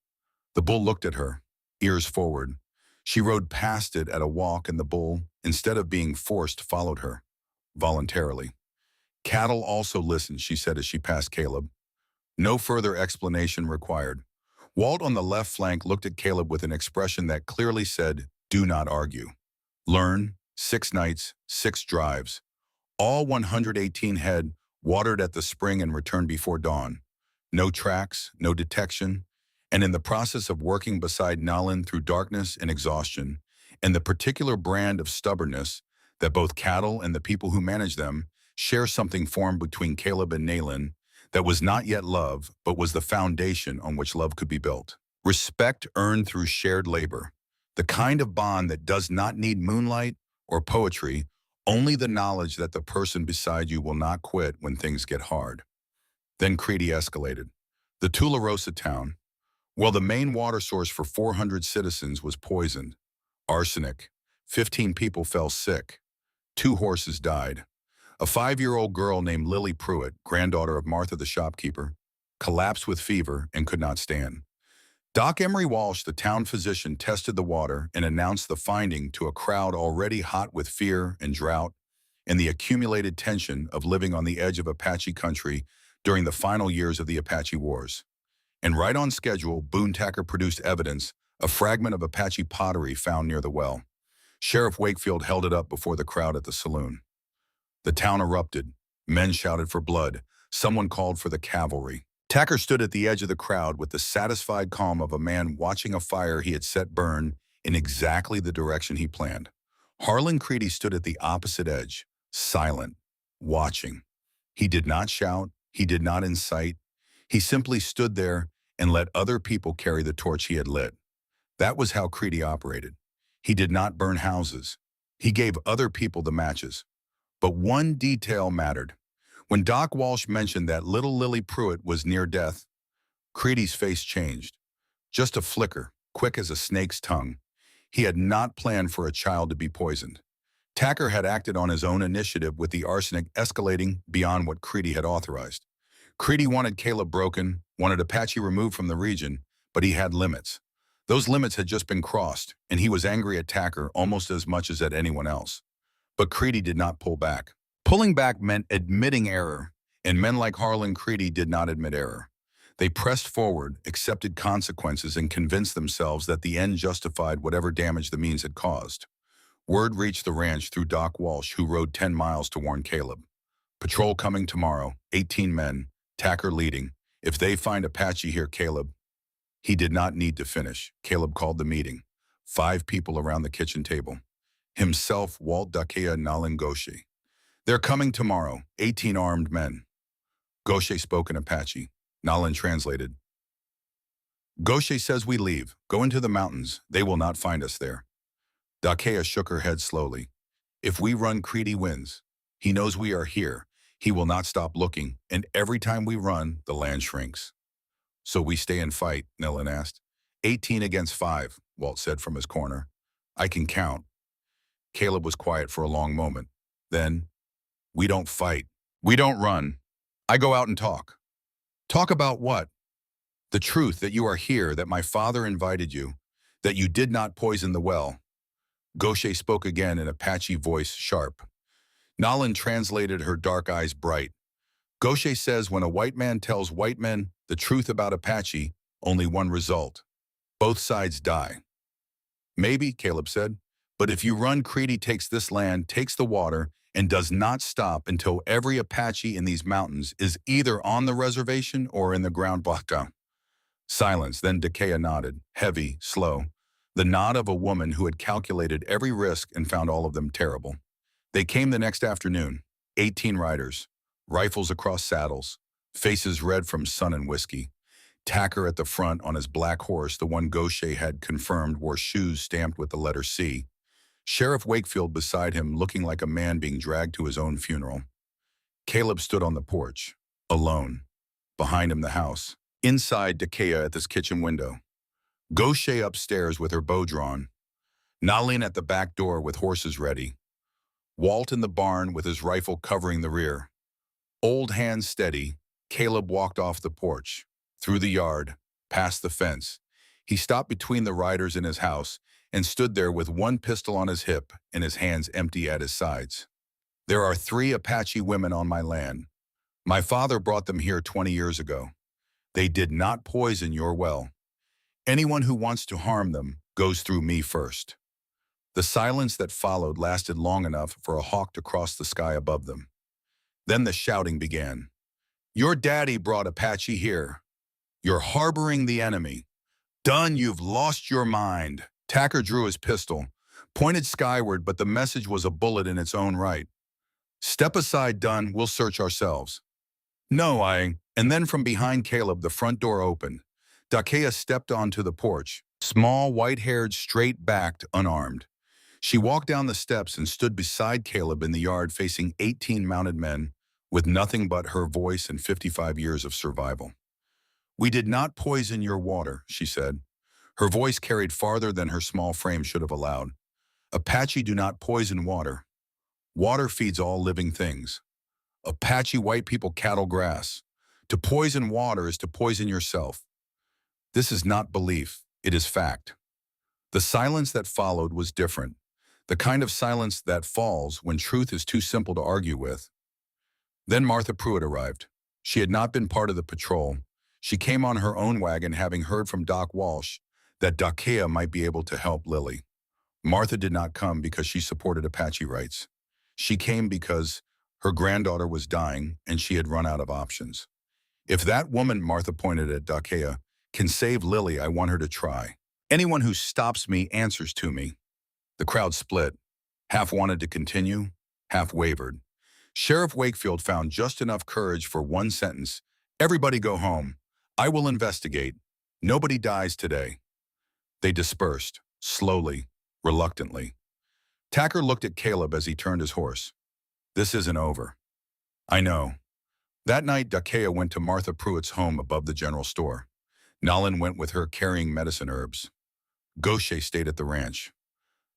The bull looked at her, ears forward. She rode past it at a walk, and the bull, instead of being forced, followed her, voluntarily. Cattle also listened, she said as she passed Caleb. No further explanation required. Walt on the left flank looked at Caleb with an expression that clearly said, do not argue. Learn, 6 nights, 6 drives. All 118 head watered at the spring and returned before dawn. No tracks, no detection, and in the process of working beside Nayland through darkness and exhaustion, and the particular brand of stubbornness that both cattle and the people who manage them share, something formed between Caleb and Nayland that was not yet love, but was the foundation on which love could be built. Respect earned through shared labor, the kind of bond that does not need moonlight or poetry, only the knowledge that the person beside you will not quit when things get hard. Then Creedy escalated. The Tularosa town, well, the main water source for 400 citizens, was poisoned. Arsenic. 15 people fell sick. 2 horses died. A 5-year-old girl named Lily Pruitt, granddaughter of Martha the shopkeeper, collapsed with fever and could not stand. Doc Emery Walsh, the town physician, tested the water and announced the finding to a crowd already hot with fear and drought and the accumulated tension of living on the edge of Apache country during the final years of the Apache Wars. And right on schedule, Boone Tacker produced evidence, a fragment of Apache pottery found near the well. Sheriff Wakefield held it up before the crowd at the saloon. The town erupted. Men shouted for blood. Someone called for the cavalry. Tacker stood at the edge of the crowd with the satisfied calm of a man watching a fire he had set burn in exactly the direction he planned. Harlan Creedy stood at the opposite edge, silent, watching. He did not shout, he did not incite. He simply stood there and let other people carry the torch he had lit. That was how Creedy operated. He did not burn houses. He gave other people the matches. But one detail mattered. When Doc Walsh mentioned that little Lily Pruitt was near death, Creedy's face changed. Just a flicker, quick as a snake's tongue. He had not planned for a child to be poisoned. Tacker had acted on his own initiative with the arsenic escalating beyond what Creedy had authorized. Creedy wanted Caleb broken, wanted Apache removed from the region, but he had limits. Those limits had just been crossed, and he was angry at Tacker almost as much as at anyone else. But Creedy did not pull back. Pulling back meant admitting error, and men like Harlan Creedy did not admit error. They pressed forward, accepted consequences, and convinced themselves that the end justified whatever damage the means had caused. Word reached the ranch through Doc Walsh, who rode 10 miles to warn Caleb. Patrol coming tomorrow, 18 men, Tacker leading. If they find Apache here, Caleb. He did not need to finish. Caleb called the meeting. 5 people around the kitchen table. Himself, Walt Dakea Nalin Gaucher. They're coming tomorrow, 18 armed men. Gaucher spoke in Apache. Nalin translated. Gaucher says we leave. Go into the mountains. They will not find us there. Dakea shook her head slowly. If we run, Creedy wins. He knows we are here. He will not stop looking, and every time we run, the land shrinks. So we stay and fight, Nalin asked. 18 against 5, Walt said from his corner. I can count. Caleb was quiet for a long moment. Then, we don't fight. We don't run. I go out and talk. Talk about what? The truth that you are here, that my father invited you, that you did not poison the well. Gaucher spoke again in Apache voice, sharp. Nalin translated, her dark eyes bright. Gaucher says when a white man tells white men the truth about Apache, only one result. Both sides die. Maybe, Caleb said, but if you run, Creedy takes this land, takes the water, and does not stop until every Apache in these mountains is either on the reservation or in the ground blocked down. Silence, then Dakea nodded, heavy, slow, the nod of a woman who had calculated every risk and found all of them terrible. They came the next afternoon, 18 riders, rifles across saddles, faces red from sun and whiskey. Tacker at the front on his black horse, the one Gaucher had confirmed wore shoes stamped with the letter C. Sheriff Wakefield beside him, looking like a man being dragged to his own funeral. Caleb stood on the porch, alone. Behind him, the house. Inside, Dakea at this kitchen window. Gaucher upstairs with her bow drawn. Nalin at the back door with horses ready. Walt in the barn with his rifle covering the rear. Old hands steady, Caleb walked off the porch, through the yard, past the fence. He stopped between the riders in his house and stood there with one pistol on his hip and his hands empty at his sides. There are 3 Apache women on my land. My father brought them here 20 years ago. They did not poison your well. Anyone who wants to harm them goes through me first. The silence that followed lasted long enough for a hawk to cross the sky above them. Then the shouting began. Your daddy brought Apache here. You're harboring the enemy. Dunn, you've lost your mind. Tacker drew his pistol, pointed skyward, but the message was a bullet in its own right. Step aside, Dunn, we'll search ourselves. No, And then from behind Caleb, the front door opened. Dakea stepped onto the porch, small, white-haired, straight-backed, unarmed. She walked down the steps and stood beside Caleb in the yard facing 18 mounted men with nothing but her voice and 55 years of survival. We did not poison your water, she said. Her voice carried farther than her small frame should have allowed. Apache do not poison water. Water feeds all living things. Apache white people cattle grass. To poison water is to poison yourself. This is not belief, it is fact. The silence that followed was different. The kind of silence that falls when truth is too simple to argue with. Then Martha Pruitt arrived. She had not been part of the patrol. She came on her own wagon, having heard from Doc Walsh that Dakea might be able to help Lily. Martha did not come because she supported Apache rights. She came because Her granddaughter was dying, and she had run out of options. If that woman, Martha pointed at Dakea, can save Lily, I want her to try. Anyone who stops me answers to me. The crowd split. Half wanted to continue, half wavered. Sheriff Wakefield found just enough courage for one sentence. Everybody go home. I will investigate. Nobody dies today. They dispersed, slowly, reluctantly. Tacker looked at Caleb as he turned his horse. This isn't over. I know. That night, Dakea went to Martha Pruitt's home above the general store. Nalin went with her carrying medicine herbs. Gaucher stayed at the ranch.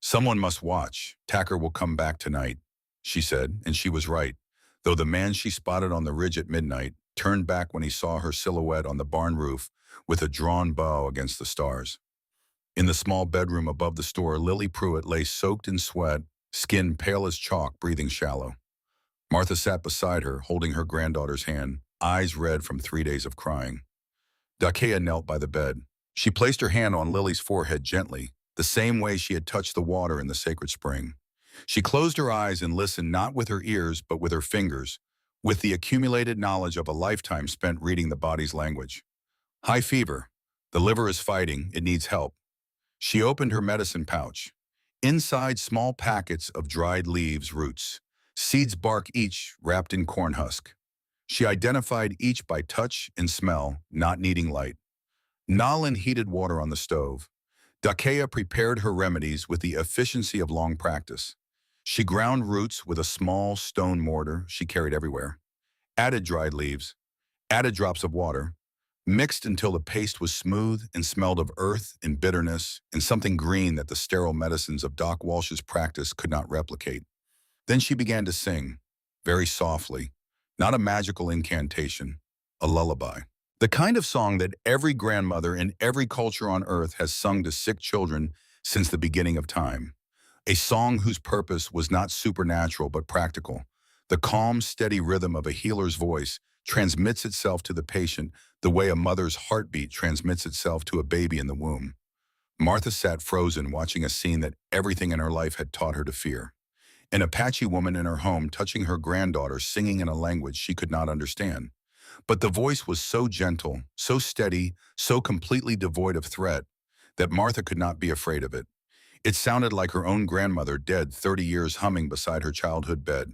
Someone must watch. Tacker will come back tonight, she said, and she was right, though the man she spotted on the ridge at midnight turned back when he saw her silhouette on the barn roof with a drawn bow against the stars. In the small bedroom above the store, Lily Pruitt lay soaked in sweat, skin pale as chalk, breathing shallow. Martha sat beside her, holding her granddaughter's hand, eyes red from 3 days of crying. Dakea knelt by the bed. She placed her hand on Lily's forehead gently, the same way she had touched the water in the sacred spring. She closed her eyes and listened not with her ears but with her fingers, with the accumulated knowledge of a lifetime spent reading the body's language. High fever. The liver is fighting. It needs help. She opened her medicine pouch. Inside, small packets of dried leaves, roots, seeds, bark, each wrapped in corn husk. She identified each by touch and smell, not needing light. Nalin heated water on the stove. Dakea prepared her remedies with the efficiency of long practice. She ground roots with a small stone mortar she carried everywhere, added dried leaves, added drops of water, mixed until the paste was smooth and smelled of earth and bitterness and something green that the sterile medicines of Doc Walsh's practice could not replicate. Then she began to sing, very softly, not a magical incantation, a lullaby. The kind of song that every grandmother in every culture on earth has sung to sick children since the beginning of time. A song whose purpose was not supernatural but practical. The calm, steady rhythm of a healer's voice transmits itself to the patient the way a mother's heartbeat transmits itself to a baby in the womb. Martha sat frozen, watching a scene that everything in her life had taught her to fear. An Apache woman in her home touching her granddaughter, singing in a language she could not understand. But the voice was so gentle, so steady, so completely devoid of threat, that Martha could not be afraid of it. It sounded like her own grandmother, dead 30 years, humming beside her childhood bed.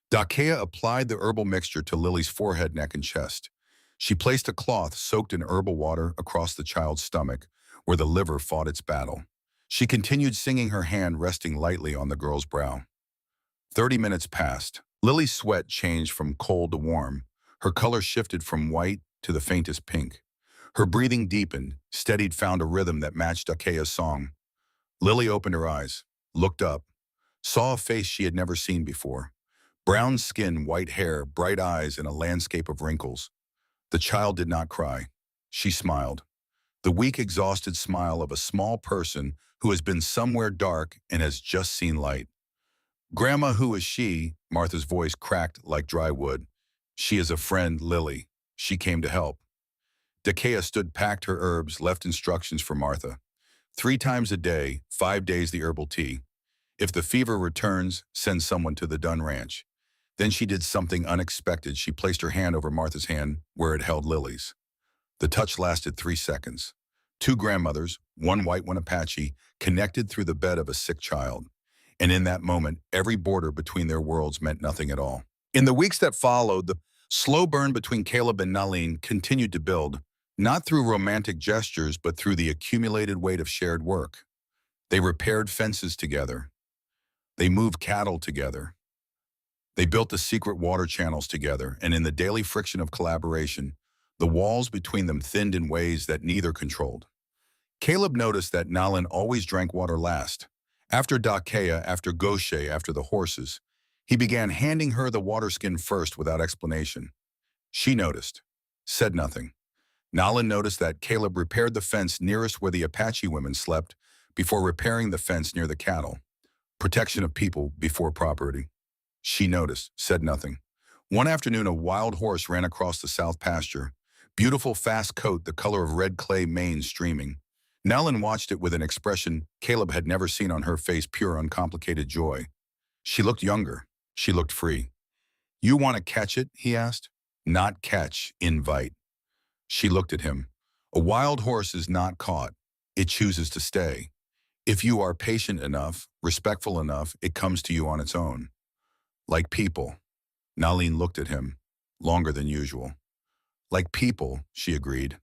Dakea applied the herbal mixture to Lily's forehead, neck, and chest. She placed a cloth soaked in herbal water across the child's stomach, where the liver fought its battle. She continued singing, her hand resting lightly on the girl's brow. 30 minutes passed. Lily's sweat changed from cold to warm. Her color shifted from white to the faintest pink. Her breathing deepened, steadied, found a rhythm that matched Dakea's song. Lily opened her eyes, looked up, saw a face she had never seen before. Brown skin, white hair, bright eyes, and a landscape of wrinkles. The child did not cry. She smiled. The weak, exhausted smile of a small person who has been somewhere dark and has just seen light. Grandma, who is she? Martha's voice cracked like dry wood. She is a friend, Lily. She came to help. Dakea stood, packed her herbs, left instructions for Martha. 3 times a day, 5 days the herbal tea. If the fever returns, send someone to the Dunn Ranch. Then she did something unexpected. She placed her hand over Martha's hand where it held Lily's. The touch lasted 3 seconds. 2 grandmothers, one white, one Apache, connected through the bed of a sick child. And in that moment, every border between their worlds meant nothing at all. In the weeks that followed, the slow burn between Caleb and Nalin continued to build, not through romantic gestures, but through the accumulated weight of shared work. They repaired fences together. They moved cattle together. They built the secret water channels together, and in the daily friction of collaboration, the walls between them thinned in ways that neither controlled. Caleb noticed that Nalin always drank water last. After Dakea, after Gaucher, after the horses, he began handing her the water skin first without explanation. She noticed, said nothing. Nalin noticed that Caleb repaired the fence nearest where the Apache women slept before repairing the fence near the cattle. Protection of people before property. She noticed, said nothing. One afternoon, a wild horse ran across the south pasture. Beautiful, fast coat, the color of red clay mane streaming. Nalin watched it with an expression Caleb had never seen on her face, pure, uncomplicated joy. She looked younger. She looked free. You want to catch it? He asked. Not catch, invite. She looked at him. A wild horse is not caught. It chooses to stay. If you are patient enough, respectful enough, it comes to you on its own. Like people. Nalin looked at him, longer than usual. Like people, she agreed,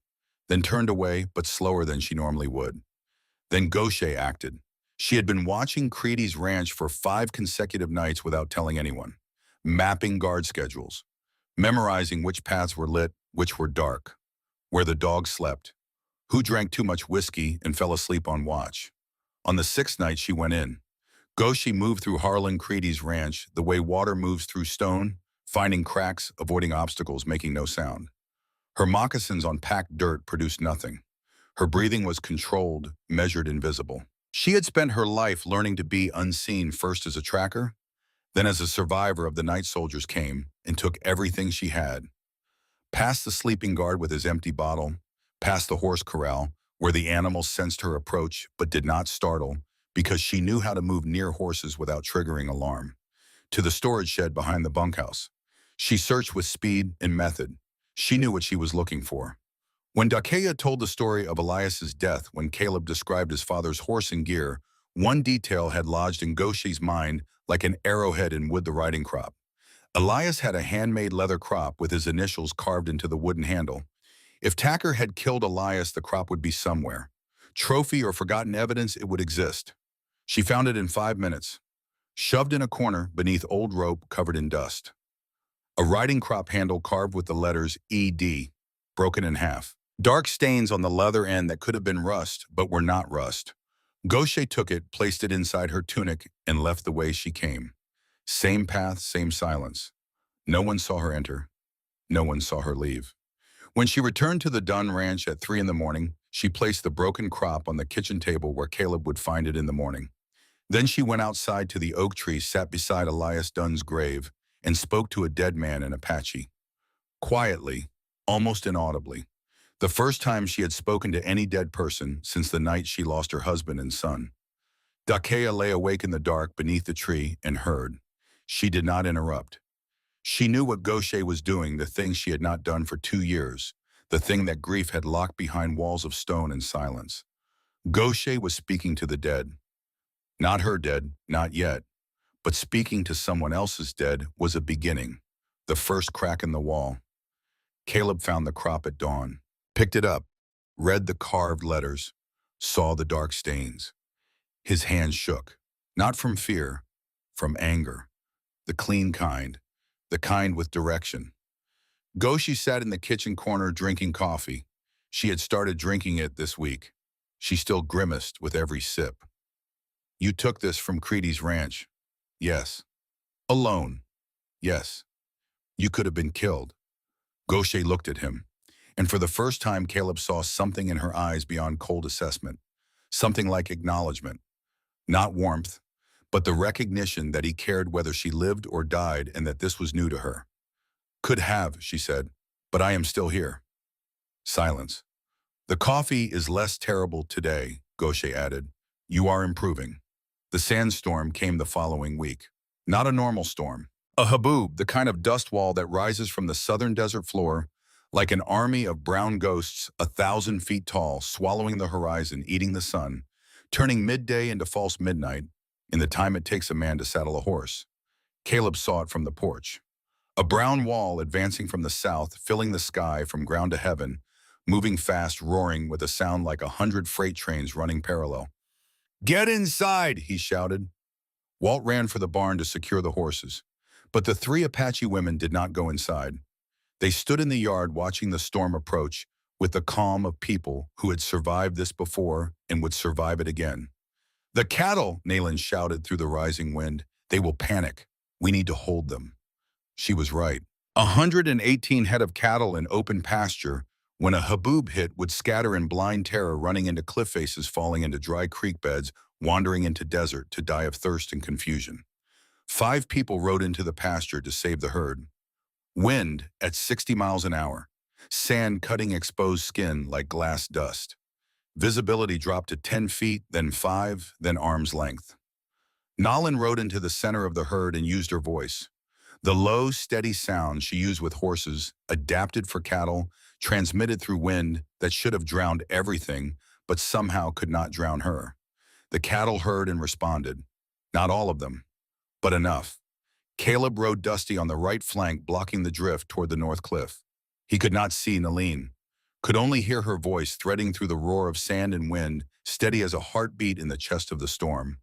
then turned away, but slower than she normally would. Then Gaucher acted. She had been watching Creedy's ranch for 5 consecutive nights without telling anyone, mapping guard schedules, memorizing which paths were lit, which were dark, where the dogs slept, who drank too much whiskey and fell asleep on watch. On the 6th night she went in. Gaucher moved through Harlan Creedy's ranch the way water moves through stone, finding cracks, avoiding obstacles, making no sound. Her moccasins on packed dirt produced nothing. Her breathing was controlled, measured, invisible. She had spent her life learning to be unseen, first as a tracker, then as a survivor of the night soldiers came and took everything she had. Past the sleeping guard with his empty bottle, past the horse corral, where the animals sensed her approach but did not startle because she knew how to move near horses without triggering alarm, to the storage shed behind the bunkhouse. She searched with speed and method. She knew what she was looking for. When Dakea told the story of Elias's death, when Caleb described his father's horse and gear, one detail had lodged in Gaucher's mind like an arrowhead in wood, the riding crop. Elias had a handmade leather crop with his initials carved into the wooden handle. If Tacker had killed Elias, the crop would be somewhere. Trophy or forgotten evidence, it would exist. She found it in 5 minutes, shoved in a corner beneath old rope covered in dust. A riding crop handle carved with the letters ED, broken in half. Dark stains on the leather end that could have been rust, but were not rust. Gaucher took it, placed it inside her tunic, and left the way she came. Same path, same silence. No one saw her enter. No one saw her leave. When she returned to the Dunn Ranch at 3 in the morning, she placed the broken crop on the kitchen table where Caleb would find it in the morning. Then she went outside to the oak tree, sat beside Elias Dunn's grave, and spoke to a dead man in Apache. Quietly, almost inaudibly. The first time she had spoken to any dead person since the night she lost her husband and son. Dakea lay awake in the dark beneath the tree and heard. She did not interrupt. She knew what Gaucher was doing, the thing she had not done for 2 years, the thing that grief had locked behind walls of stone and silence. Gaucher was speaking to the dead. Not her dead, not yet, but speaking to someone else's dead was a beginning, the first crack in the wall. Caleb found the crop at dawn, picked it up, read the carved letters, saw the dark stains. His hands shook, not from fear, from anger, the clean kind, the kind with direction. Gaucher sat in the kitchen corner drinking coffee. She had started drinking it this week. She still grimaced with every sip. You took this from Creedy's ranch. Yes. Alone. Yes. You could have been killed. Gaucher looked at him, and for the first time Caleb saw something in her eyes beyond cold assessment, something like acknowledgement. Not warmth, but the recognition that he cared whether she lived or died and that this was new to her. Could have, she said, but I am still here. Silence. The coffee is less terrible today, Gaucher added. You are improving. The sandstorm came the following week. Not a normal storm. A haboob, the kind of dust wall that rises from the southern desert floor like an army of brown ghosts 1,000 feet tall, swallowing the horizon, eating the sun, turning midday into false midnight in the time it takes a man to saddle a horse. Caleb saw it from the porch. A brown wall advancing from the south, filling the sky from ground to heaven, moving fast, roaring with a sound like 100 freight trains running parallel. Get inside, he shouted. Walt ran for the barn to secure the horses, but the 3 Apache women did not go inside. They stood in the yard watching the storm approach with the calm of people who had survived this before and would survive it again. The cattle, Nayland shouted through the rising wind. They will panic. We need to hold them. She was right. 118 head of cattle in open pasture, when a haboob hit, would scatter in blind terror, running into cliff faces, falling into dry creek beds, wandering into desert to die of thirst and confusion. 5 people rode into the pasture to save the herd. Wind at 60 miles an hour. Sand cutting exposed skin like glass dust. Visibility dropped to 10 feet, then 5, then arm's length. Nalin rode into the center of the herd and used her voice. The low, steady sound she used with horses, adapted for cattle, transmitted through wind that should have drowned everything, but somehow could not drown her. The cattle heard and responded. Not all of them, but enough. Caleb rode Dusty on the right flank, blocking the drift toward the north cliff. He could not see Naleen, could only hear her voice threading through the roar of sand and wind, steady as a heartbeat in the chest of the storm.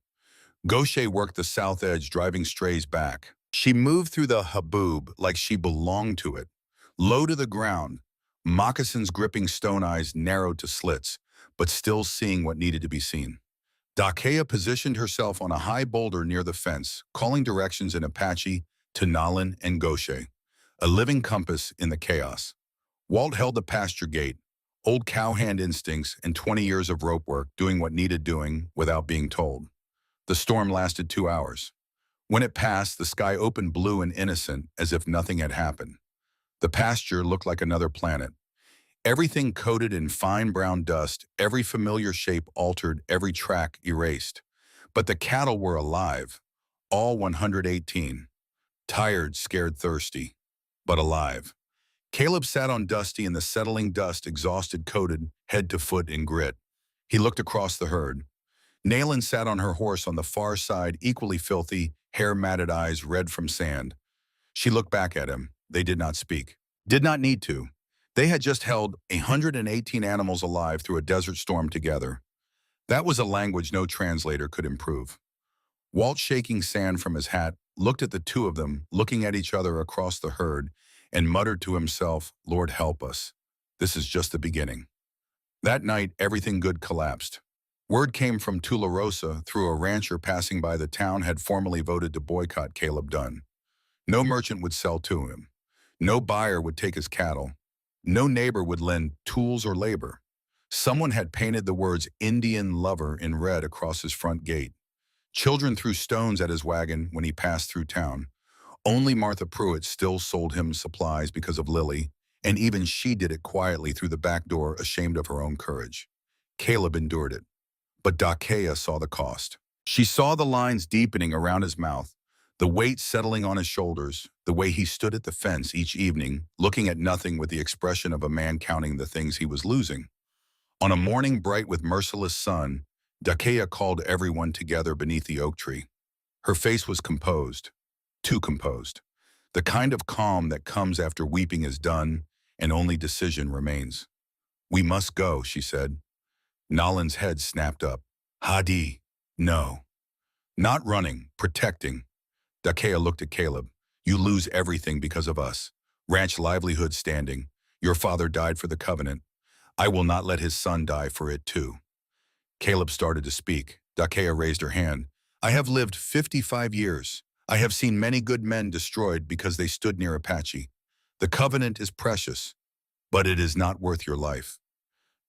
Gaucher worked the south edge, driving strays back. She moved through the haboob like she belonged to it, low to the ground, moccasins gripping stone eyes narrowed to slits, but still seeing what needed to be seen. Dakea positioned herself on a high boulder near the fence, calling directions in Apache to Naleen and Gaucher, a living compass in the chaos. Walt held the pasture gate, old cowhand instincts and 20 years of rope work doing what needed doing without being told. The storm lasted 2 hours. When it passed, the sky opened blue and innocent as if nothing had happened. The pasture looked like another planet. Everything coated in fine brown dust, every familiar shape altered, every track erased. But the cattle were alive, all 118. Tired, scared, thirsty, but alive. Caleb sat on Dusty in the settling dust, exhausted, coated, head to foot in grit. He looked across the herd. Naleen sat on her horse on the far side, equally filthy, hair-matted eyes red from sand. She looked back at him. They did not speak. Did not need to. They had just held 118 animals alive through a desert storm together. That was a language no translator could improve. Walt, shaking sand from his hat, looked at the two of them, looking at each other across the herd, and muttered to himself, "Lord help us. This is just the beginning." That night, everything good collapsed. Word came from Tularosa through a rancher passing by the town had formally voted to boycott Caleb Dunn. No merchant would sell to him. No buyer would take his cattle. No neighbor would lend tools or labor. Someone had painted the words Indian lover in red across his front gate. Children threw stones at his wagon when he passed through town. Only Martha Pruitt still sold him supplies because of Lily, and even she did it quietly through the back door, ashamed of her own courage. Caleb endured it. But Dakea saw the cost. She saw the lines deepening around his mouth, the weight settling on his shoulders, the way he stood at the fence each evening, looking at nothing with the expression of a man counting the things he was losing. On a morning bright with merciless sun, Dakea called everyone together beneath the oak tree. Her face was composed, too composed, the kind of calm that comes after weeping is done and only decision remains. "We must go," she said. Nalen's head snapped up. "Hadi, no." "Not running, protecting." Dakea looked at Caleb. "You lose everything because of us. Ranch livelihood standing. Your father died for the covenant. I will not let his son die for it too." Caleb started to speak. Dakea raised her hand. "I have lived 55 years. I have seen many good men destroyed because they stood near Apache. The covenant is precious, but it is not worth your life."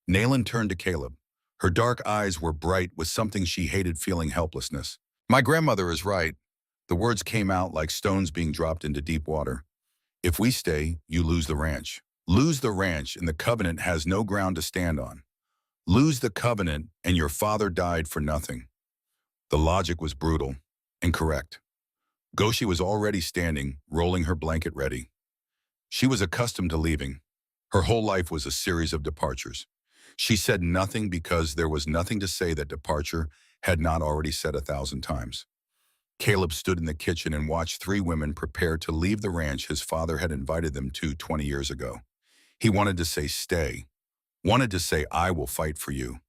Naelen turned to Caleb. Her dark eyes were bright with something she hated, feeling helplessness. "My grandmother is right." The words came out like stones being dropped into deep water. "If we stay, you lose the ranch. Lose the ranch and the covenant has no ground to stand on. Lose the covenant and your father died for nothing." The logic was brutal and correct. Goshi was already standing, rolling her blanket ready. She was accustomed to leaving. Her whole life was a series of departures. She said nothing because there was nothing to say that departure had not already said 1,000 times. Caleb stood in the kitchen and watched 3 women prepare to leave the ranch his father had invited them to 20 years ago. He wanted to say stay, wanted to say I will fight for you,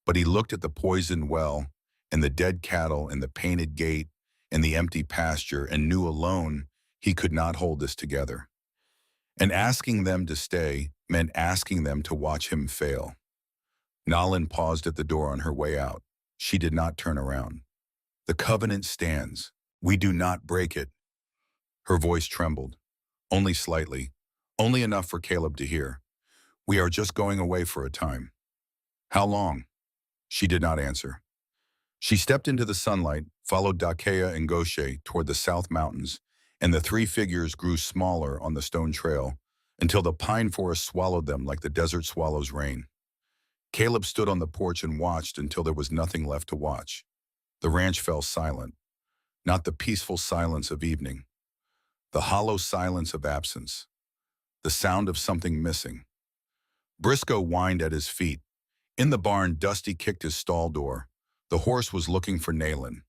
but he looked at the poisoned well and the dead cattle and the painted gate and the empty pasture and knew alone he could not hold this together. And asking them to stay meant asking them to watch him fail. Naleen paused at the door on her way out. She did not turn around. "The covenant stands. We do not break it." Her voice trembled, only slightly, only enough for Caleb to hear. "We are just going away for a time." "How long?" She did not answer. She stepped into the sunlight, followed Dakea and Gaucher toward the South Mountains, and the 3 figures grew smaller on the stone trail until the pine forest swallowed them like the desert swallows rain. Caleb stood on the porch and watched until there was nothing left to watch. The ranch fell silent, not the peaceful silence of evening. The hollow silence of absence. The sound of something missing. Briscoe whined at his feet. In the barn, Dusty kicked his stall door. The horse was looking for Nayland.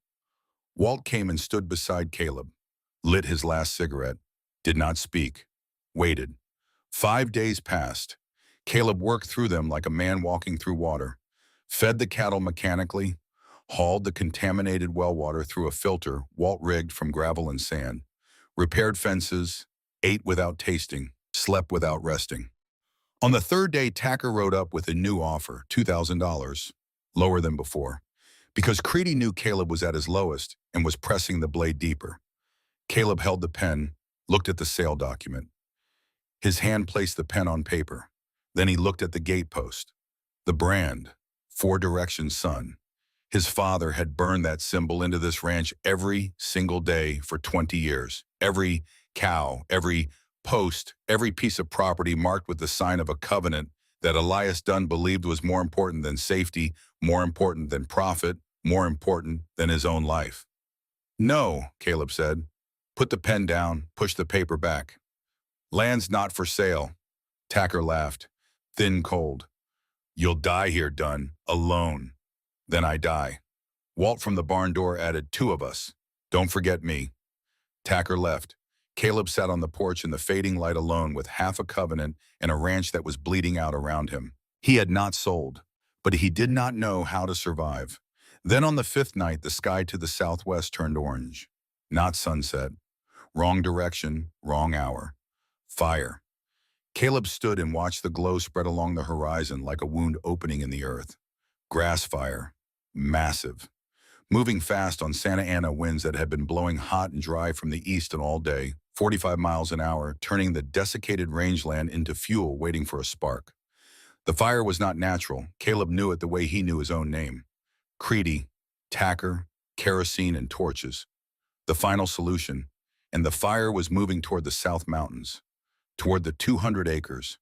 Walt came and stood beside Caleb, lit his last cigarette, did not speak, waited. 5 days passed. Caleb worked through them like a man walking through water, fed the cattle mechanically, hauled the contaminated well water through a filter Walt rigged from gravel and sand, repaired fences, ate without tasting, slept without resting. On the third day, Tacker rode up with a new offer, $2,000, lower than before, because Creedy knew Caleb was at his lowest and was pressing the blade deeper. Caleb held the pen, looked at the sale document. His hand placed the pen on paper. Then he looked at the gatepost. The brand, 4 Direction Sun. His father had burned that symbol into this ranch every single day for 20 years. Every cow, every post, every piece of property marked with the sign of a covenant that Elias Dunn believed was more important than safety, more important than profit, more important than his own life. "No," Caleb said. Put the pen down, push the paper back. "Land's not for sale." Tacker laughed, thin, cold. "You'll die here, Dunn, alone. Then I die." Walt from the barn door added, "2 of us. Don't forget me." Tacker left. Caleb sat on the porch in the fading light alone with half a covenant and a ranch that was bleeding out around him. He had not sold, but he did not know how to survive. Then on the 5th night, the sky to the southwest turned orange. Not sunset. Wrong direction, wrong hour. Fire. Caleb stood and watched the glow spread along the horizon like a wound opening in the earth. Grass fire. Massive. Moving fast on Santa Ana winds that had been blowing hot and dry from the east and all day, 45 miles an hour, turning the desiccated rangeland into fuel waiting for a spark. The fire was not natural. Caleb knew it the way he knew his own name. Creedy, Tacker, kerosene, and torches. The final solution. And the fire was moving toward the South Mountains, toward the 200 acres,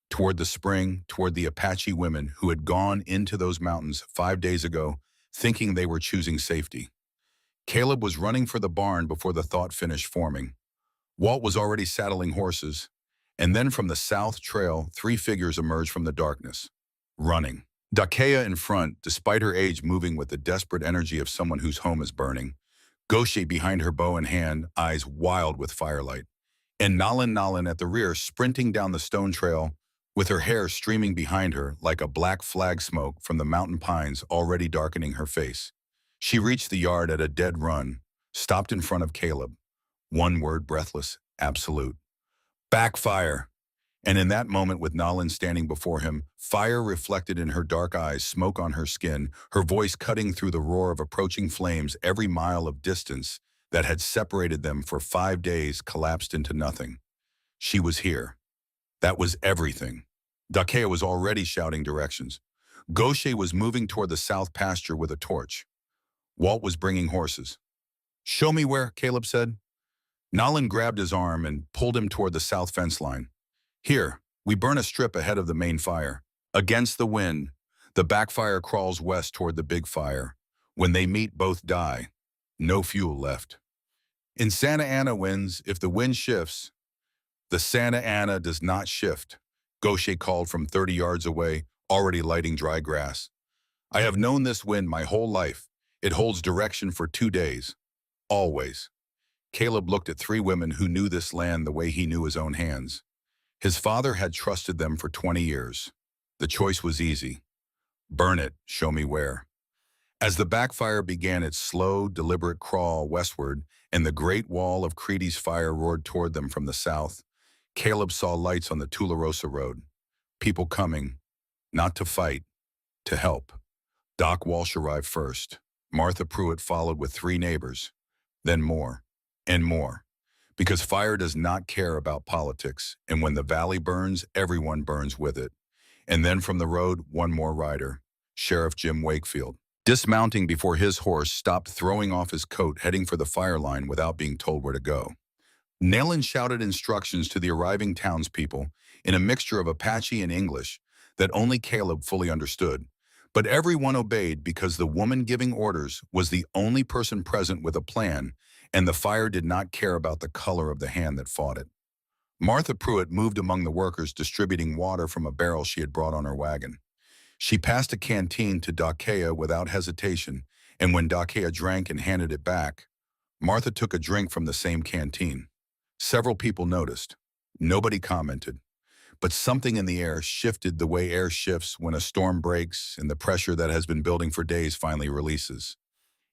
toward the spring, toward the Apache women who had gone into those mountains 5 days ago, thinking they were choosing safety. Caleb was running for the barn before the thought finished forming. Walt was already saddling horses, and then from the south trail, 3 figures emerged from the darkness, running. Dakea in front, despite her age moving with the desperate energy of someone whose home is burning. Gaucher behind her bow in hand, eyes wild with firelight. And Nalin at the rear, sprinting down the stone trail, with her hair streaming behind her like a black flag smoke from the mountain pines already darkening her face. She reached the yard at a dead run, stopped in front of Caleb. One word, breathless, absolute. "Backfire!" And in that moment, with Nalin standing before him, fire reflected in her dark eyes, smoke on her skin, her voice cutting through the roar of approaching flames, every mile of distance that had separated them for 5 days collapsed into nothing. She was here. That was everything. Dakea was already shouting directions. Gaucher was moving toward the south pasture with a torch. Walt was bringing horses. "Show me where," Caleb said. Nalin grabbed his arm and pulled him toward the south fence line. "Here, we burn a strip ahead of the main fire. Against the wind, the backfire crawls west toward the big fire. When they meet, both die. No fuel left. In Santa Ana winds, if the wind shifts, the Santa Ana does not shift," Gaucher called from 30 yards away, already lighting dry grass. "I have known this wind my whole life. It holds direction for 2 days. Always." Caleb looked at 3 women who knew this land the way he knew his own hands. His father had trusted them for 20 years. The choice was easy. Burn it, show me where. As the backfire began its slow, deliberate crawl westward, and the great wall of Creedy's fire roared toward them from the south, Caleb saw lights on the Tularosa Road. People coming, not to fight, to help. Doc Walsh arrived first. Martha Pruitt followed with 3 neighbors. Then more, and more. Because fire does not care about politics, and when the valley burns, everyone burns with it. And then from the road, one more rider, Sheriff Jim Wakefield. Dismounting before his horse, stopped, throwing off his coat, heading for the fire line without being told where to go. Nayland shouted instructions to the arriving townspeople in a mixture of Apache and English that only Caleb fully understood, But everyone obeyed because the woman giving orders was the only person present with a plan, and the fire did not care about the color of the hand that fought it. Martha Pruitt moved among the workers distributing water from a barrel she had brought on her wagon. She passed a canteen to Dakea without hesitation, and when Dakea drank and handed it back, Martha took a drink from the same canteen. Several people noticed. Nobody commented. But something in the air shifted the way air shifts when a storm breaks and the pressure that has been building for days finally releases.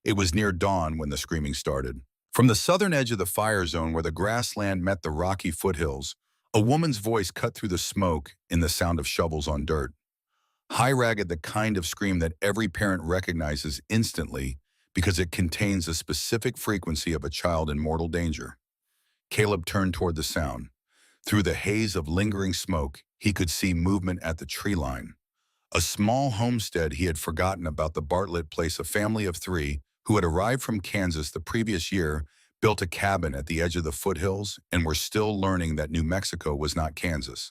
It was near dawn when the screaming started. From the southern edge of the fire zone where the grassland met the rocky foothills, a woman's voice cut through the smoke in the sound of shovels on dirt. High-ragged, the kind of scream that every parent recognizes instantly because it contains a specific frequency of a child in mortal danger. Caleb turned toward the sound. Through the haze of lingering smoke, he could see movement at the tree line. A small homestead he had forgotten about. The Bartlett place, a family of three who had arrived from Kansas the previous year, built a cabin at the edge of the foothills and were still learning that New Mexico was not Kansas.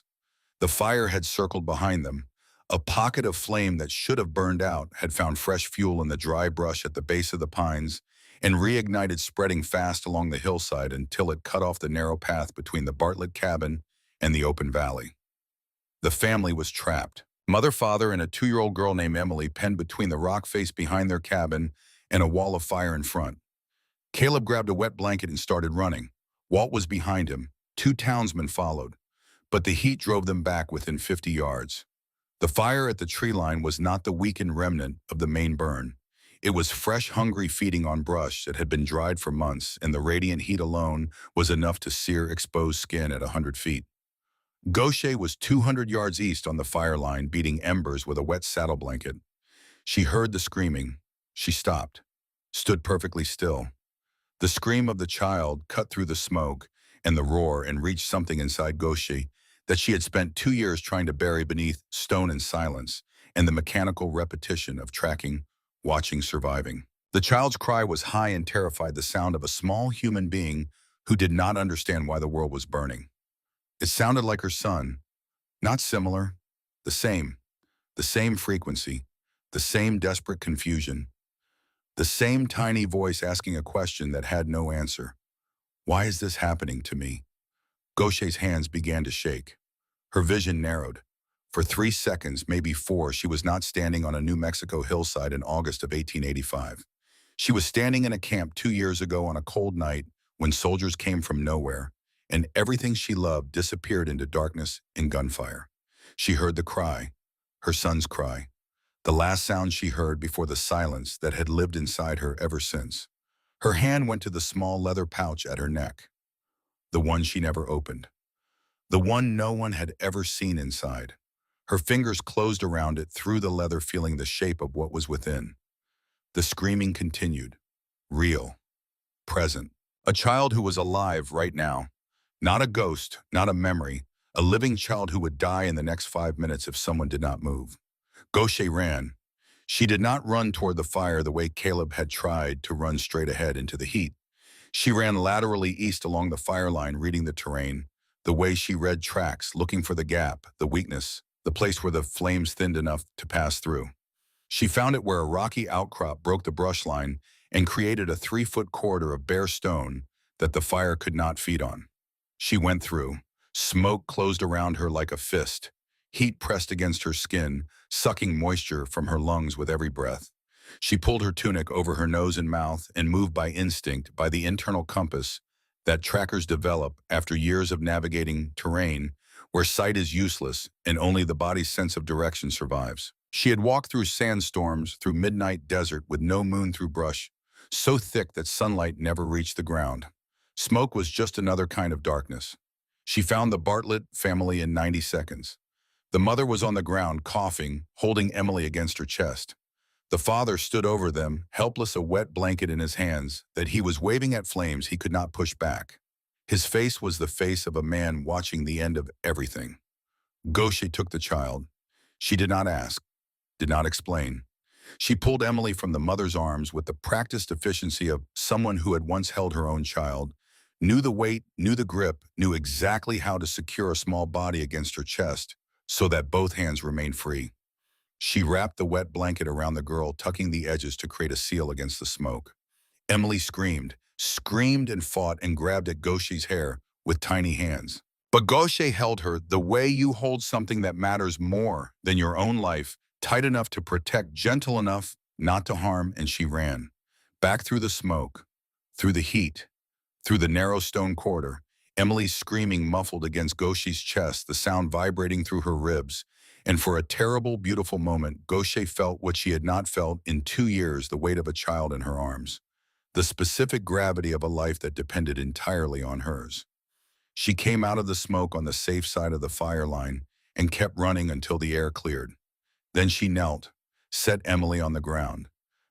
The fire had circled behind them. A pocket of flame that should have burned out had found fresh fuel in the dry brush at the base of the pines and reignited, spreading fast along the hillside until it cut off the narrow path between the Bartlett cabin and the open valley. The family was trapped. Mother, father, and a 2-year-old girl named Emily penned between the rock face behind their cabin and a wall of fire in front. Caleb grabbed a wet blanket and started running. Walt was behind him. 2 townsmen followed, but the heat drove them back within 50 yards. The fire at the tree line was not the weakened remnant of the main burn. It was fresh, hungry, feeding on brush that had been dried for months, and the radiant heat alone was enough to sear exposed skin at 100 feet. Gaucher was 200 yards east on the fire line, beating embers with a wet saddle blanket. She heard the screaming. She stopped, stood perfectly still. The scream of the child cut through the smoke and the roar and reached something inside Gaucher that she had spent 2 years trying to bury beneath stone and silence and the mechanical repetition of tracking, watching, surviving. The child's cry was high and terrified, the sound of a small human being who did not understand why the world was burning. It sounded like her son, not similar, the same frequency, the same desperate confusion, the same tiny voice asking a question that had no answer. Why is this happening to me? Gaucher's hands began to shake. Her vision narrowed. For 3 seconds, maybe 4, she was not standing on a New Mexico hillside in August of 1885. She was standing in a camp 2 years ago on a cold night when soldiers came from nowhere, and everything she loved disappeared into darkness and gunfire. She heard the cry, her son's cry, the last sound she heard before the silence that had lived inside her ever since. Her hand went to the small leather pouch at her neck, the one she never opened, the one no one had ever seen inside. Her fingers closed around it, through the leather, feeling the shape of what was within. The screaming continued, real, present. A child who was alive right now. Not a ghost, not a memory, a living child who would die in the next 5 minutes if someone did not move. Gaucher ran. She did not run toward the fire the way Caleb had tried to run straight ahead into the heat. She ran laterally east along the fire line, reading the terrain, the way she read tracks, looking for the gap, the weakness, the place where the flames thinned enough to pass through. She found it where a rocky outcrop broke the brush line and created a 3-foot corridor of bare stone that the fire could not feed on. She went through. Smoke closed around her like a fist. Heat pressed against her skin, sucking moisture from her lungs with every breath. She pulled her tunic over her nose and mouth and moved by instinct, by the internal compass that trackers develop after years of navigating terrain where sight is useless and only the body's sense of direction survives. She had walked through sandstorms, through midnight desert with no moon, through brush so thick that sunlight never reached the ground. Smoke was just another kind of darkness. She found the Bartlett family in 90 seconds. The mother was on the ground, coughing, holding Emily against her chest. The father stood over them, helpless, a wet blanket in his hands that he was waving at flames he could not push back. His face was the face of a man watching the end of everything. Gaucher took the child. She did not ask, did not explain. She pulled Emily from the mother's arms with the practiced efficiency of someone who had once held her own child, knew the weight, knew the grip, knew exactly how to secure a small body against her chest so that both hands remained free. She wrapped the wet blanket around the girl, tucking the edges to create a seal against the smoke. Emily screamed and fought and grabbed at Gaucher's hair with tiny hands. But Gaucher held her the way you hold something that matters more than your own life, tight enough to protect, gentle enough not to harm, and she ran. Back through the smoke, through the heat, through the narrow stone corridor, Emily's screaming muffled against Gaucher's chest, the sound vibrating through her ribs. And for a terrible, beautiful moment, Gaucher felt what she had not felt in 2 years, the weight of a child in her arms, the specific gravity of a life that depended entirely on hers. She came out of the smoke on the safe side of the fire line and kept running until the air cleared. Then she knelt, set Emily on the ground.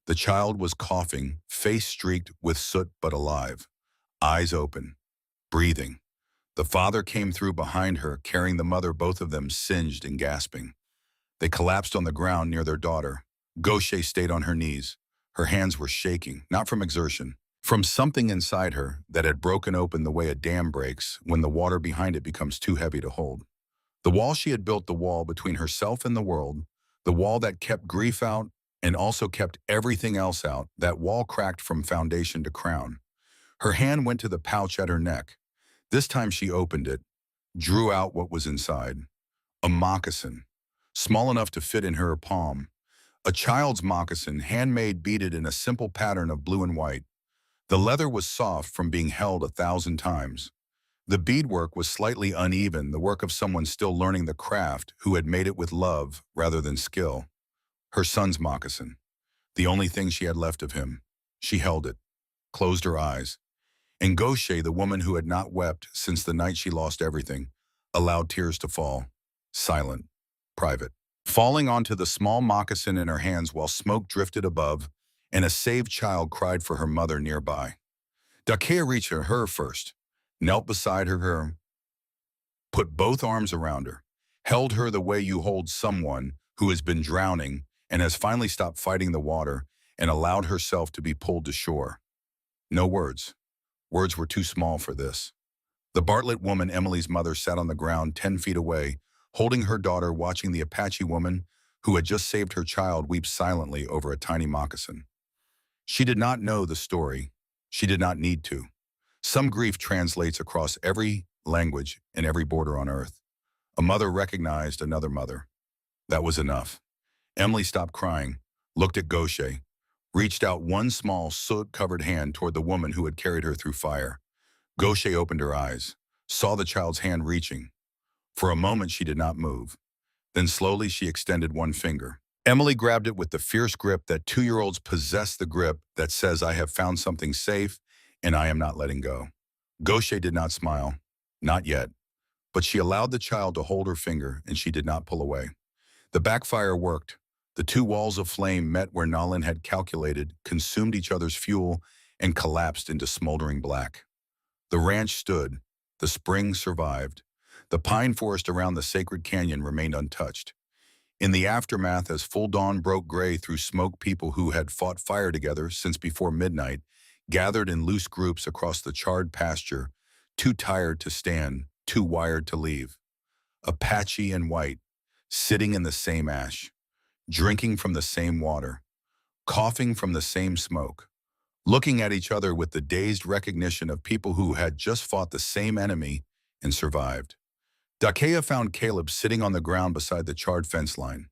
The child was coughing, face streaked with soot but alive, eyes open, breathing. The father came through behind her, carrying the mother, both of them singed and gasping. They collapsed on the ground near their daughter. Gaucher stayed on her knees. Her hands were shaking, not from exertion, from something inside her that had broken open the way a dam breaks when the water behind it becomes too heavy to hold. The wall she had built, the wall between herself and the world, the wall that kept grief out and also kept everything else out, that wall cracked from foundation to crown. Her hand went to the pouch at her neck. This time she opened it, drew out what was inside. A moccasin, small enough to fit in her palm. A child's moccasin, handmade, beaded in a simple pattern of blue and white. The leather was soft from being held 1,000 times. The beadwork was slightly uneven, the work of someone still learning the craft, who had made it with love rather than skill. Her son's moccasin, the only thing she had left of him. She held it, closed her eyes. And Gaucher, the woman who had not wept since the night she lost everything, allowed tears to fall, silent, private, falling onto the small moccasin in her hands while smoke drifted above, and a saved child cried for her mother nearby. Dakea reached her first, knelt beside her, put both arms around her, held her the way you hold someone who has been drowning and has finally stopped fighting the water, and allowed herself to be pulled to shore. No words. Words were too small for this. The Bartlett woman, Emily's mother, sat on the ground 10 feet away, holding her daughter, watching the Apache woman, who had just saved her child, weep silently over a tiny moccasin. She did not know the story. She did not need to. Some grief translates across every language and every border on earth. A mother recognized another mother. That was enough. Emily stopped crying, looked at Gaucher, reached out one small, soot-covered hand toward the woman who had carried her through fire. Gaucher opened her eyes, saw the child's hand reaching. For a moment, she did not move. Then slowly, she extended one finger. Emily grabbed it with the fierce grip that 2-year-olds possess, the grip that says, I have found something safe, and I am not letting go. Gaucher did not smile. Not yet. But she allowed the child to hold her finger, and she did not pull away. The backfire worked. The 2 walls of flame met where Nalin had calculated, consumed each other's fuel, and collapsed into smoldering black. The ranch stood. The spring survived. The pine forest around the sacred canyon remained untouched. In the aftermath, as full dawn broke gray through smoke, people who had fought fire together since before midnight gathered in loose groups across the charred pasture, too tired to stand, too wired to leave. Apache and white, sitting in the same ash, drinking from the same water, coughing from the same smoke, looking at each other with the dazed recognition of people who had just fought the same enemy and survived. Dakea found Caleb sitting on the ground beside the charred fence line.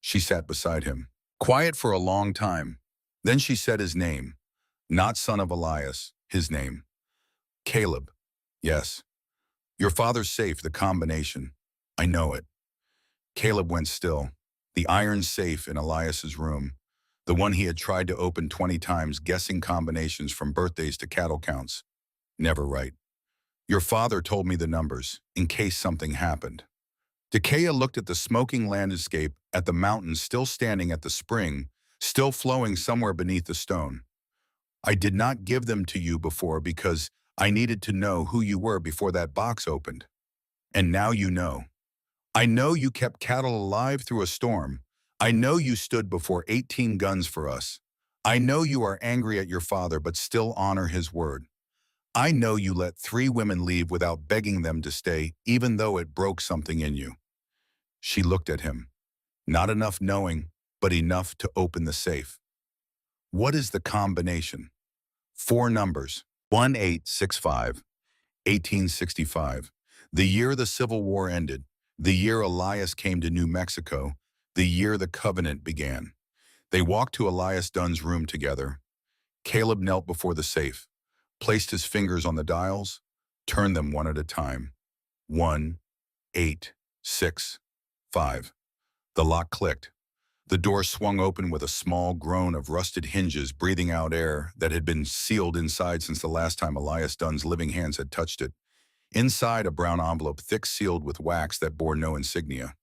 She sat beside him, quiet for a long time. Then she said his name, not son of Elias, his name. Caleb. Yes. Your father's safe, the combination. I know it. Caleb went still. The iron safe in Elias's room, the one he had tried to open 20 times, guessing combinations from birthdays to cattle counts. Never right. Your father told me the numbers, in case something happened. Dakea looked at the smoking landscape, at the mountains still standing, at the spring, still flowing somewhere beneath the stone. I did not give them to you before because I needed to know who you were before that box opened. And now you know. I know you kept cattle alive through a storm. I know you stood before 18 guns for us. I know you are angry at your father but still honor his word. I know you let 3 women leave without begging them to stay, even though it broke something in you. She looked at him. Not enough knowing, but enough to open the safe. What is the combination? Four numbers: 1865, 1865, the year the Civil War ended, the year Elias came to New Mexico, the year the covenant began. They walked to Elias Dunn's room together. Caleb knelt before the safe, placed his fingers on the dials, turned them one at a time. 1, 8, 6, 5. The lock clicked. The door swung open with a small groan of rusted hinges breathing out air that had been sealed inside since the last time Elias Dunn's living hands had touched it. Inside, a brown envelope thick sealed with wax that bore no insignia.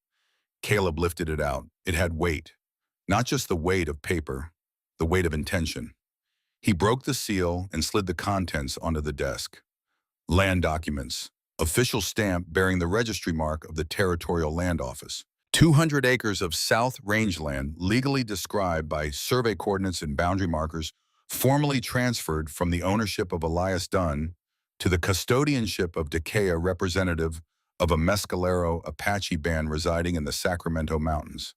Caleb lifted it out. It had weight. Not just the weight of paper, the weight of intention. He broke the seal and slid the contents onto the desk. Land documents. Official stamp bearing the registry mark of the Territorial Land Office. 200 acres of South Rangeland legally described by survey coordinates and boundary markers, formally transferred from the ownership of Elias Dunn to the custodianship of Dakea, representative of a Mescalero Apache band residing in the Sacramento Mountains.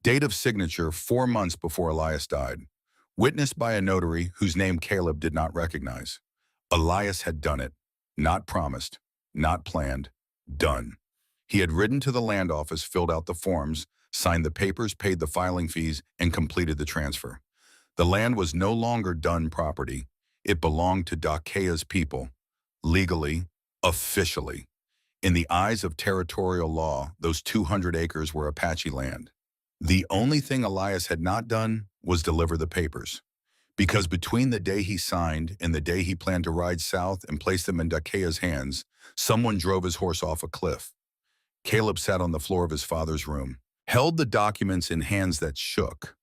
Date of signature 4 months before Elias died. Witnessed by a notary whose name Caleb did not recognize. Elias had done it. Not promised, not planned, done. He had ridden to the land office, filled out the forms, signed the papers, paid the filing fees, and completed the transfer. The land was no longer Dunn property. It belonged to Dakea's people, legally, officially. In the eyes of territorial law, those 200 acres were Apache land. The only thing Elias had not done was deliver the papers. Because between the day he signed and the day he planned to ride south and place them in Dakea's hands, someone drove his horse off a cliff. Caleb sat on the floor of his father's room, held the documents in hands that shook,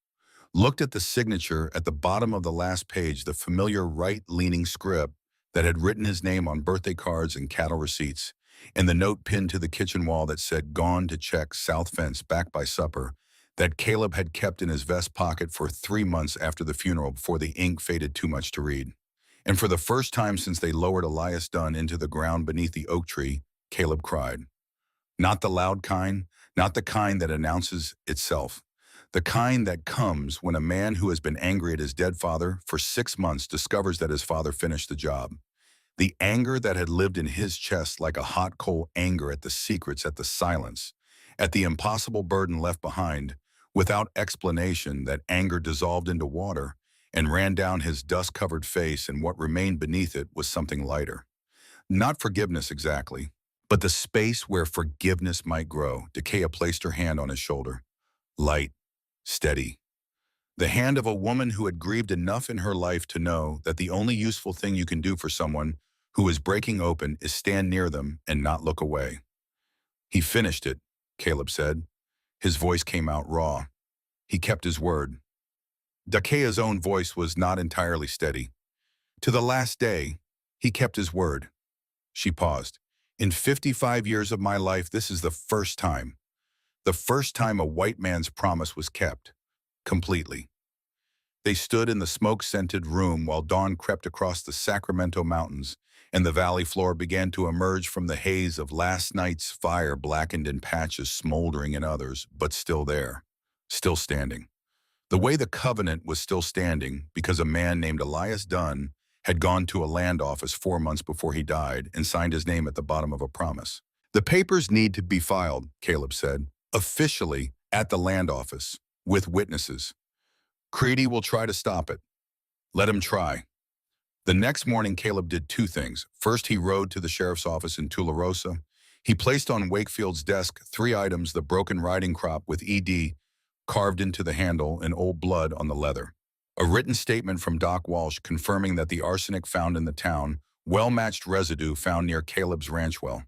looked at the signature at the bottom of the last page, the familiar right-leaning script that had written his name on birthday cards and cattle receipts, and the note pinned to the kitchen wall that said, "Gone to check south fence, back by supper," that Caleb had kept in his vest pocket for 3 months after the funeral before the ink faded too much to read. And for the first time since they lowered Elias Dunn into the ground beneath the oak tree, Caleb cried. Not the loud kind, not the kind that announces itself. The kind that comes when a man who has been angry at his dead father for 6 months discovers that his father finished the job. The anger that had lived in his chest like a hot coal anger at the secrets, at the silence, at the impossible burden left behind. Without explanation, that anger dissolved into water and ran down his dust-covered face, and what remained beneath it was something lighter. Not forgiveness exactly, but the space where forgiveness might grow. Dakea placed her hand on his shoulder. Light, steady. The hand of a woman who had grieved enough in her life to know that the only useful thing you can do for someone who is breaking open is stand near them and not look away. He finished it, Caleb said. His voice came out raw. He kept his word. Dakea's own voice was not entirely steady. To the last day, he kept his word. She paused. In 55 years of my life, this is the first time a white man's promise was kept, completely. They stood in the smoke-scented room while dawn crept across the Sacramento Mountains, and the valley floor began to emerge from the haze of last night's fire, blackened in patches, smoldering in others, but still there, still standing. The way the covenant was still standing because a man named Elias Dunn had gone to a land office 4 months before he died and signed his name at the bottom of a promise. The papers need to be filed, Caleb said, officially at the land office, with witnesses. Creedy will try to stop it. Let him try. The next morning, Caleb did 2 things. First, he rode to the sheriff's office in Tularosa. He placed on Wakefield's desk 3 items: the broken riding crop with ED carved into the handle and old blood on the leather. A written statement from Doc Walsh confirming that the arsenic found in the town well-matched residue found near Caleb's ranch well,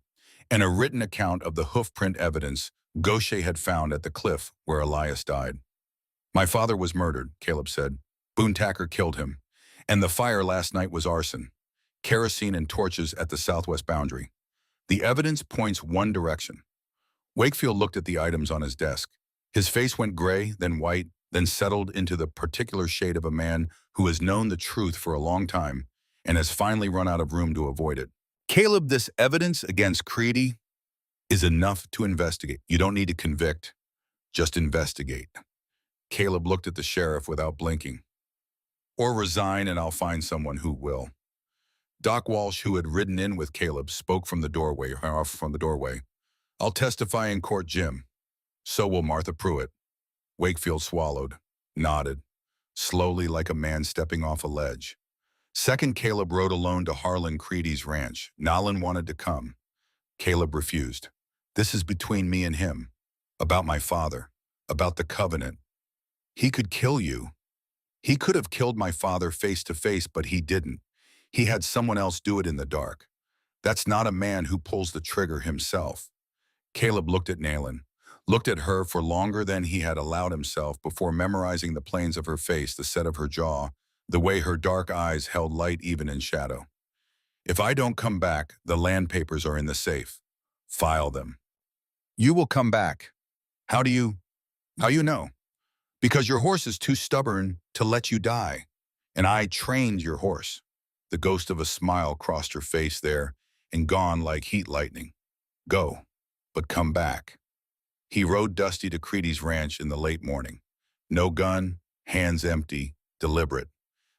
and a written account of the hoofprint evidence Gaucher had found at the cliff where Elias died. My father was murdered, Caleb said. Boontacker killed him. And the fire last night was arson. Kerosene and torches at the southwest boundary. The evidence points one direction. Wakefield looked at the items on his desk. His face went gray, then white, then settled into the particular shade of a man who has known the truth for a long time and has finally run out of room to avoid it. Caleb, this evidence against Creedy is enough to investigate. You don't need to convict. Just investigate. Caleb looked at the sheriff without blinking. Or resign and I'll find someone who will. Doc Walsh, who had ridden in with Caleb, spoke from the doorway. I'll testify in court, Jim. So will Martha Pruitt. Wakefield swallowed, nodded, slowly like a man stepping off a ledge. Second, Caleb rode alone to Harlan Creedy's ranch. Nolan wanted to come. Caleb refused. This is between me and him. About my father. About the covenant. He could kill you. He could have killed my father face to face, but he didn't. He had someone else do it in the dark. That's not a man who pulls the trigger himself. Caleb looked at Nayland, looked at her for longer than he had allowed himself before memorizing the planes of her face, the set of her jaw, the way her dark eyes held light even in shadow. If I don't come back, the land papers are in the safe. File them. You will come back. How you know? Because your horse is too stubborn to let you die. And I trained your horse. The ghost of a smile crossed her face there and gone like heat lightning. Go, but come back. He rode Dusty to Creedy's ranch in the late morning. No gun, hands empty, deliberate.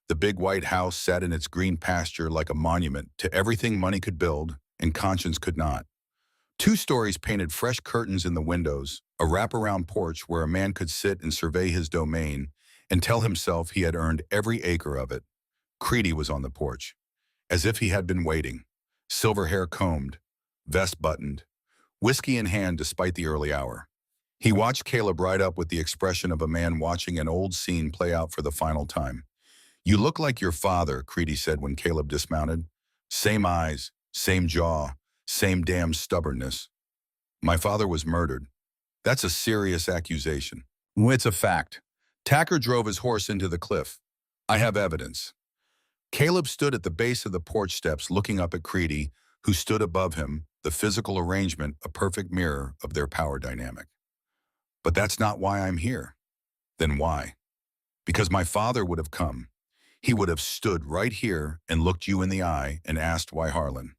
The big white house sat in its green pasture like a monument to everything money could build and conscience could not. 2 stories painted fresh curtains in the windows, a wraparound porch where a man could sit and survey his domain and tell himself he had earned every acre of it. Creedy was on the porch, as if he had been waiting, silver hair combed, vest buttoned, whiskey in hand despite the early hour. He watched Caleb ride up with the expression of a man watching an old scene play out for the final time. You look like your father, Creedy said when Caleb dismounted. Same eyes, same jaw, same damn stubbornness. My father was murdered. That's a serious accusation. It's a fact. Tacker drove his horse into the cliff. I have evidence. Caleb stood at the base of the porch steps looking up at Creedy, who stood above him, the physical arrangement a perfect mirror of their power dynamic. But that's not why I'm here. Then why? Because my father would have come. He would have stood right here and looked you in the eye and asked why Harlan.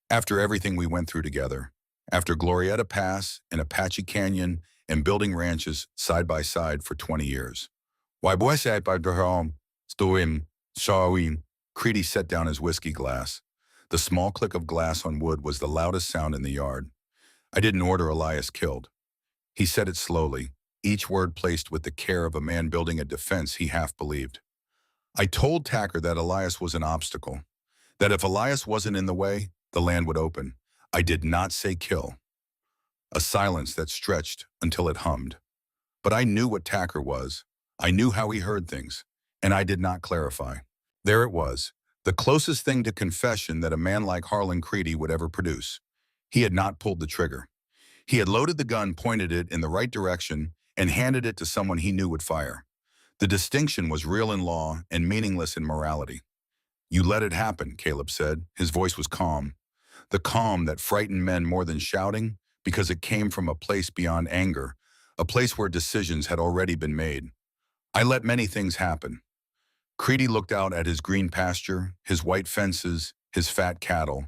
After everything we went through together, after Glorietta Pass and Apache Canyon and building ranches side by side for 20 years. Why boy said by home, stoim, shawin. Creedy set down his whiskey glass. The small click of glass on wood was the loudest sound in the yard. I didn't order Elias killed. He said it slowly, each word placed with the care of a man building a defense he half believed. I told Tacker that Elias was an obstacle, that if Elias wasn't in the way, the land would open. I did not say kill. A silence that stretched until it hummed. But I knew what Tacker was. I knew how he heard things, and I did not clarify. There it was, the closest thing to confession that a man like Harlan Creedy would ever produce. He had not pulled the trigger. He had loaded the gun, pointed it in the right direction, and handed it to someone he knew would fire. The distinction was real in law and meaningless in morality. You let it happen, Caleb said. His voice was calm. The calm that frightened men more than shouting, because it came from a place beyond anger, a place where decisions had already been made. I let many things happen. Creedy looked out at his green pasture, his white fences, his fat cattle.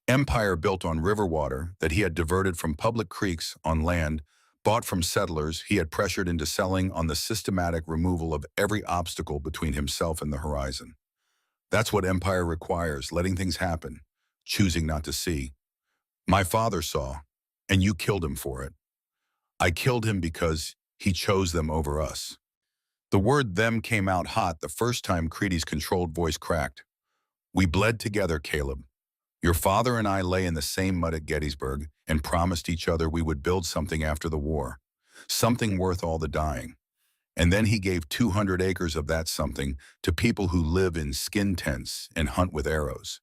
Empire built on river water that he had diverted from public creeks on land, bought from settlers he had pressured into selling on the systematic removal of every obstacle between himself and the horizon. That's what empire requires, letting things happen, choosing not to see. My father saw, and you killed him for it. I killed him because he chose them over us. The word them came out hot the first time Creedy's controlled voice cracked. We bled together, Caleb. Your father and I lay in the same mud at Gettysburg and promised each other we would build something after the war, something worth all the dying. And then he gave 200 acres of that something to people who live in skin tents and hunt with arrows.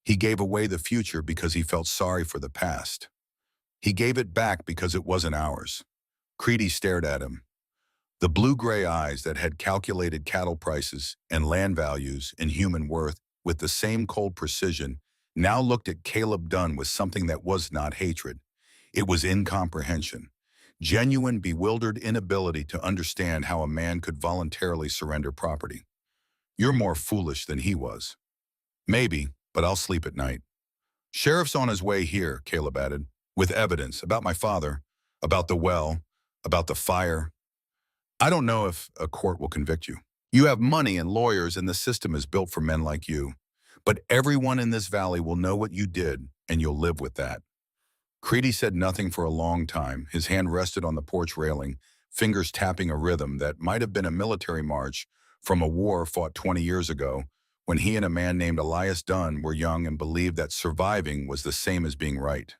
He gave away the future because he felt sorry for the past. He gave it back because it wasn't ours. Creedy stared at him. The blue-gray eyes that had calculated cattle prices and land values and human worth with the same cold precision now looked at Caleb Dunn with something that was not hatred. It was incomprehension, genuine bewildered inability to understand how a man could voluntarily surrender property. You're more foolish than he was. Maybe, but I'll sleep at night. Sheriff's on his way here, Caleb added, with evidence about my father, about the well, About the fire, I don't know if a court will convict you. You have money and lawyers, and the system is built for men like you. But everyone in this valley will know what you did, and you'll live with that. Creedy said nothing for a long time. His hand rested on the porch railing, fingers tapping a rhythm that might have been a military march from a war fought 20 years ago, when he and a man named Elias Dunn were young and believed that surviving was the same as being right.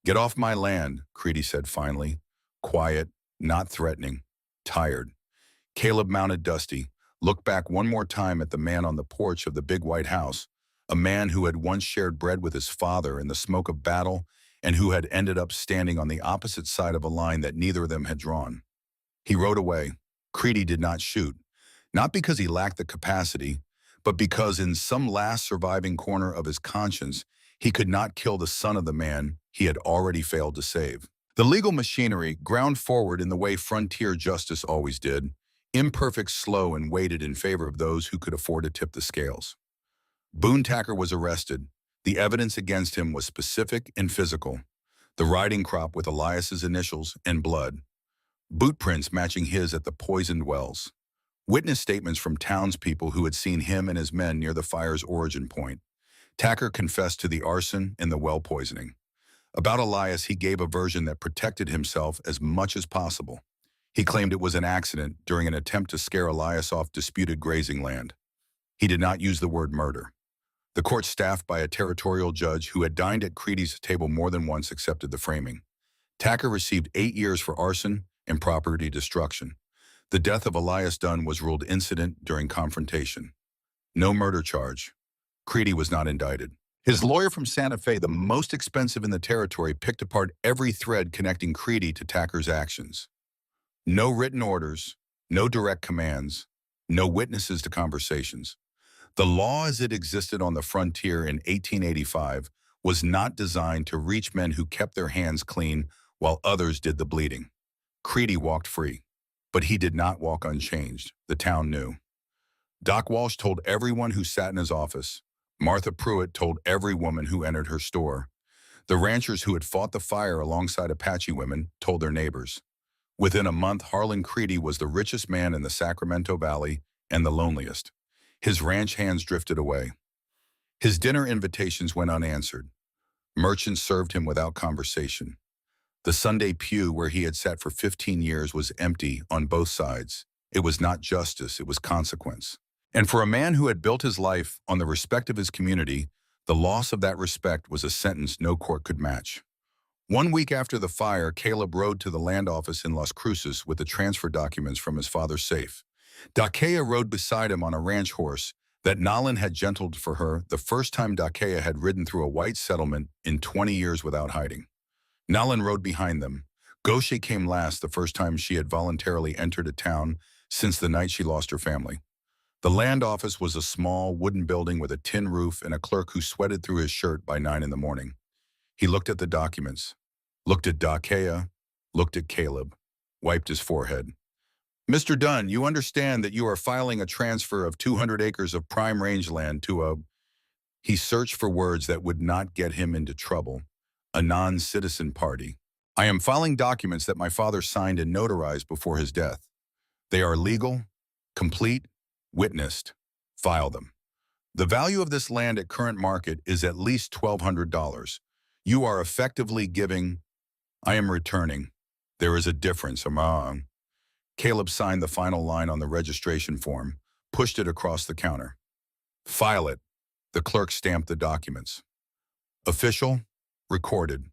"Get off my land," Creedy said finally, quiet, not threatening, tired. Caleb mounted Dusty, looked back one more time at the man on the porch of the big white house, a man who had once shared bread with his father in the smoke of battle and who had ended up standing on the opposite side of a line that neither of them had drawn. He rode away. Creedy did not shoot, not because he lacked the capacity, but because in some last surviving corner of his conscience, he could not kill the son of the man he had already failed to save. The legal machinery ground forward in the way frontier justice always did, imperfect, slow, and weighted in favor of those who could afford to tip the scales. Boone Tacker was arrested. The evidence against him was specific and physical. The riding crop with Elias's initials and blood. Boot prints matching his at the poisoned wells. Witness statements from townspeople who had seen him and his men near the fire's origin point. Tacker confessed to the arson and the well poisoning. About Elias, he gave a version that protected himself as much as possible. He claimed it was an accident during an attempt to scare Elias off disputed grazing land. He did not use the word murder. The court, staffed by a territorial judge who had dined at Creedy's table more than once, accepted the framing. Tacker received 8 years for arson and property destruction. The death of Elias Dunn was ruled incident during confrontation. No murder charge. Creedy was not indicted. His lawyer from Santa Fe, the most expensive in the territory, picked apart every thread connecting Creedy to Tacker's actions. No written orders, no direct commands, no witnesses to conversations. The law as it existed on the frontier in 1885 was not designed to reach men who kept their hands clean while others did the bleeding. Creedy walked free, but he did not walk unchanged. The town knew. Doc Walsh told everyone who sat in his office. Martha Pruitt told every woman who entered her store. The ranchers who had fought the fire alongside Apache women told their neighbors. Within a month, Harlan Creedy was the richest man in the Sacramento Valley and the loneliest. His ranch hands drifted away. His dinner invitations went unanswered. Merchants served him without conversation. The Sunday pew where he had sat for 15 years was empty on both sides. It was not justice, it was consequence. And for a man who had built his life on the respect of his community, the loss of that respect was a sentence no court could match. 1 week after the fire, Caleb rode to the land office in Las Cruces with the transfer documents from his father's safe. Dakea rode beside him on a ranch horse that Nalin had gentled for her the first time Dakea had ridden through a white settlement in 20 years without hiding. Nalin rode behind them. Goshe came last the first time she had voluntarily entered a town since the night she lost her family. The land office was a small wooden building with a tin roof and a clerk who sweated through his shirt by 9 in the morning. He looked at the documents, looked at Dakea, looked at Caleb, wiped his forehead. "Mr. Dunn, you understand that you are filing a transfer of 200 acres of prime rangeland to a—" He searched for words that would not get him into trouble. "A non-citizen party. I am filing documents that my father signed and notarized before his death. They are legal, complete, witnessed. File them. The value of this land at current market is at least $1,200. You are effectively giving—" "I am returning. There is a difference among—" Caleb signed the final line on the registration form, pushed it across the counter. "File it." The clerk stamped the documents. "Official, recorded.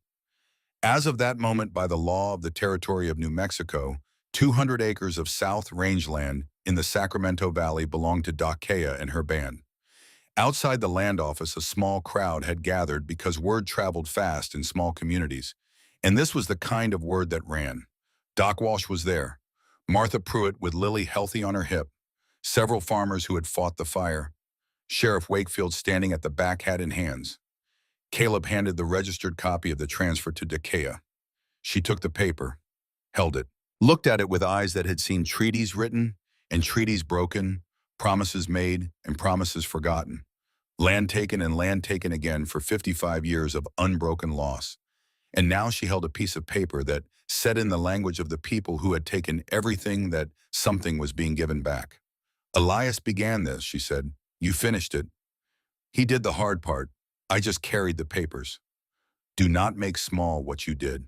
As of that moment, by the law of the territory of New Mexico, 200 acres of South rangeland in the Sacramento Valley belonged to Dakea and her band." Outside the land office, a small crowd had gathered because word traveled fast in small communities. And this was the kind of word that ran. Doc Walsh was there. Martha Pruitt with Lily healthy on her hip. Several farmers who had fought the fire. Sheriff Wakefield standing at the back, hat in hands. Caleb handed the registered copy of the transfer to Dakea. She took the paper, held it, looked at it with eyes that had seen treaties written and treaties broken, promises made and promises forgotten, land taken and land taken again for 55 years of unbroken loss. And now she held a piece of paper that said in the language of the people who had taken everything that something was being given back. Elias began this, she said. You finished it. He did the hard part. I just carried the papers. Do not make small what you did.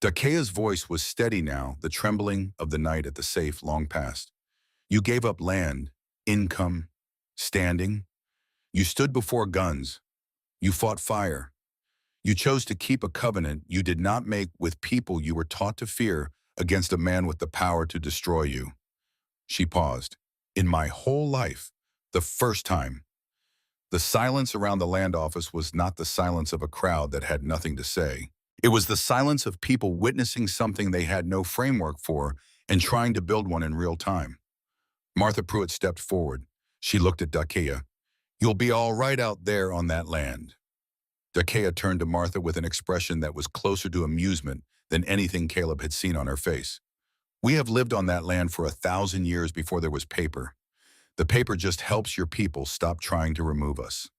Dakea's voice was steady now, the trembling of the night at the safe long past. You gave up land, income, standing. You stood before guns. You fought fire. You chose to keep a covenant you did not make with people you were taught to fear against a man with the power to destroy you. She paused. In my whole life, the first time. The silence around the land office was not the silence of a crowd that had nothing to say. It was the silence of people witnessing something they had no framework for and trying to build one in real time. Martha Pruitt stepped forward. She looked at Dakea. You'll be all right out there on that land. Dakea turned to Martha with an expression that was closer to amusement than anything Caleb had seen on her face. We have lived on that land for 1,000 years before there was paper. The paper just helps your people stop trying to remove us.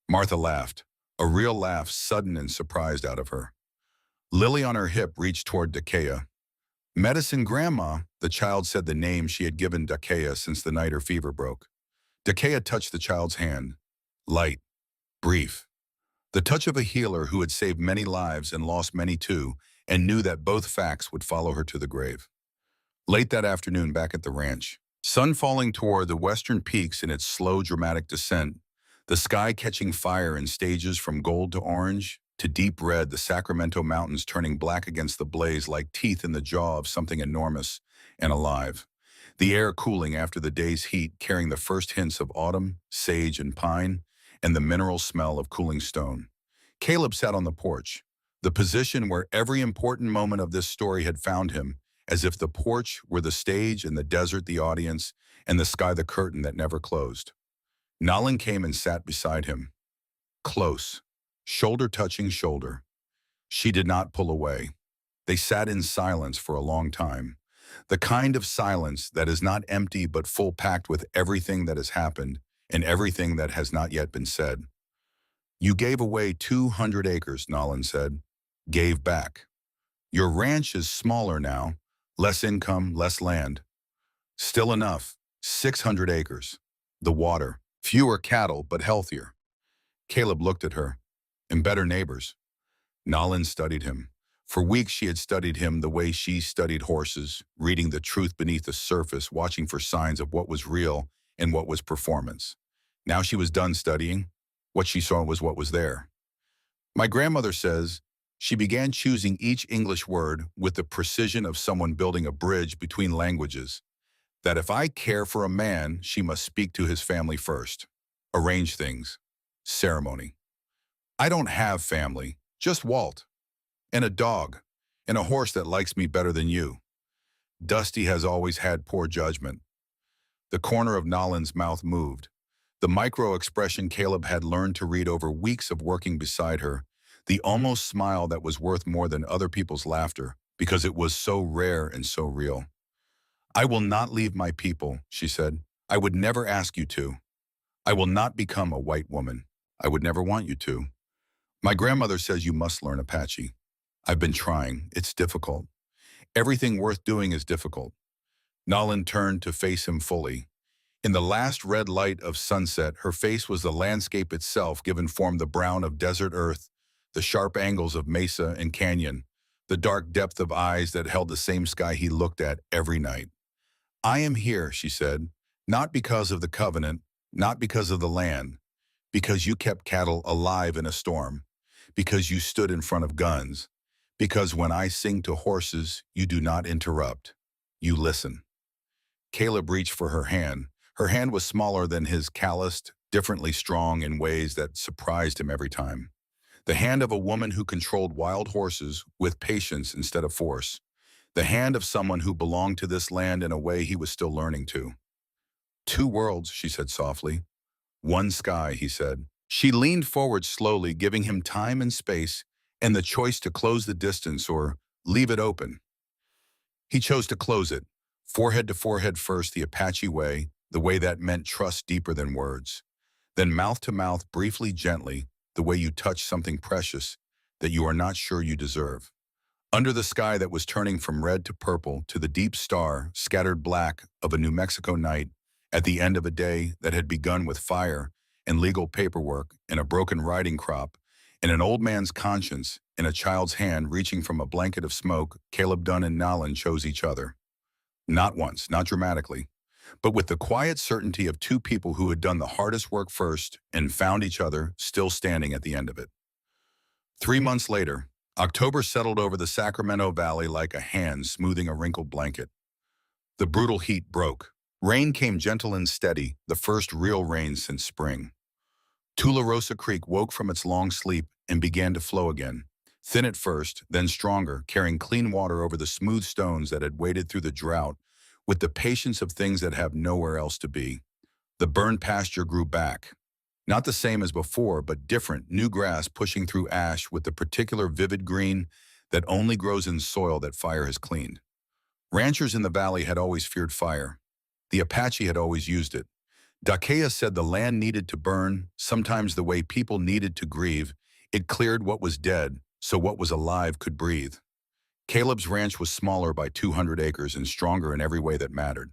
Martha laughed, a real laugh sudden and surprised out of her. Lily on her hip reached toward Dakea. Medicine Grandma, the child said the name she had given Dakea since the night her fever broke. Dakea touched the child's hand. Light, brief. The touch of a healer who had saved many lives and lost many too, and knew that both facts would follow her to the grave. Late that afternoon back at the ranch, sun falling toward the western peaks in its slow, dramatic descent, the sky catching fire in stages from gold to orange to deep red, the Sacramento Mountains turning black against the blaze like teeth in the jaw of something enormous and alive. The air cooling after the day's heat, carrying the first hints of autumn, sage and pine, and the mineral smell of cooling stone. Caleb sat on the porch, the position where every important moment of this story had found him, as if the porch were the stage and the desert the audience and the sky the curtain that never closed. Nolan came and sat beside him. Close, shoulder touching shoulder. She did not pull away. They sat in silence for a long time. The kind of silence that is not empty but full packed with everything that has happened and everything that has not yet been said. You gave away 200 acres, Nolan said. Gave back. Your ranch is smaller now. Less income, less land. Still enough, 600 acres. The water, fewer cattle, but healthier. Caleb looked at her. And better neighbors. Nolan studied him. For weeks she had studied him the way she studied horses, reading the truth beneath the surface, watching for signs of what was real and what was performance. Now she was done studying. What she saw was what was there. My grandmother says, she began choosing each English word with the precision of someone building a bridge between languages, that if I care for a man, she must speak to his family first. Arrange things. Ceremony. I don't have family, just Walt. And a dog. And a horse that likes me better than you. Dusty has always had poor judgment. The corner of Nolan's mouth moved. The micro-expression Caleb had learned to read over weeks of working beside her, the almost smile that was worth more than other people's laughter, because it was so rare and so real. I will not leave my people, she said. I would never ask you to. I will not become a white woman. I would never want you to. My grandmother says you must learn Apache. I've been trying. It's difficult. Everything worth doing is difficult. Nolan turned to face him fully. In the last red light of sunset, her face was the landscape itself, given form the brown of desert earth, the sharp angles of mesa and canyon, the dark depth of eyes that held the same sky he looked at every night. I am here, she said, not because of the covenant, not because of the land, because you kept cattle alive in a storm, because you stood in front of guns, because when I sing to horses, you do not interrupt. You listen. Caleb reached for her hand. Her hand was smaller than his, calloused, differently strong in ways that surprised him every time. The hand of a woman who controlled wild horses with patience instead of force. The hand of someone who belonged to this land in a way he was still learning to. Two worlds, she said softly. One sky, he said. She leaned forward slowly, giving him time and space and the choice to close the distance or leave it open. He chose to close it, forehead to forehead first, the Apache way, the way that meant trust deeper than words. Then mouth to mouth, briefly, gently, the way you touch something precious, that you are not sure you deserve. Under the sky that was turning from red to purple to the deep star, scattered black of a New Mexico night, at the end of a day that had begun with fire and legal paperwork and a broken riding crop, and an old man's conscience in a child's hand reaching from a blanket of smoke, Caleb Dunn and Nalin chose each other. Not once, not dramatically, but with the quiet certainty of two people who had done the hardest work first and found each other still standing at the end of it. 3 months later, October settled over the Sacramento Valley like a hand smoothing a wrinkled blanket. The brutal heat broke. Rain came gentle and steady, the first real rain since spring. Tularosa Creek woke from its long sleep and began to flow again, thin at first, then stronger, carrying clean water over the smooth stones that had waded through the drought with the patience of things that have nowhere else to be. The burned pasture grew back. Not the same as before, but different, new grass pushing through ash with the particular vivid green that only grows in soil that fire has cleaned. Ranchers in the valley had always feared fire. The Apache had always used it. Dakea said the land needed to burn, sometimes the way people needed to grieve. It cleared what was dead, so what was alive could breathe. Caleb's ranch was smaller by 200 acres and stronger in every way that mattered.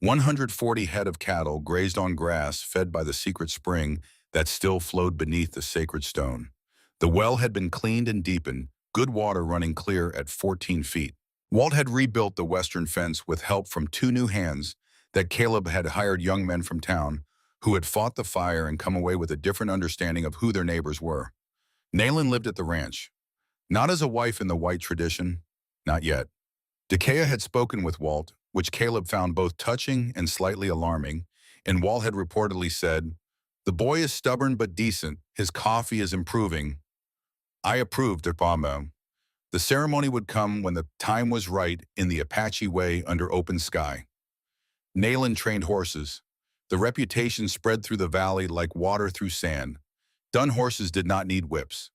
140 head of cattle grazed on grass fed by the secret spring that still flowed beneath the sacred stone. The well had been cleaned and deepened, good water running clear at 14 feet. Walt had rebuilt the western fence with help from two new hands that Caleb had hired, young men from town who had fought the fire and come away with a different understanding of who their neighbors were. Nayland lived at the ranch, not as a wife in the white tradition, not yet. Dakea had spoken with Walt, which Caleb found both touching and slightly alarming, and Walt had reportedly said, "The boy is stubborn but decent. His coffee is improving." I approved, Depamo. The ceremony would come when the time was right in the Apache way under open sky. Nayland trained horses. The reputation spread through the valley like water through sand. Dun horses did not need whips.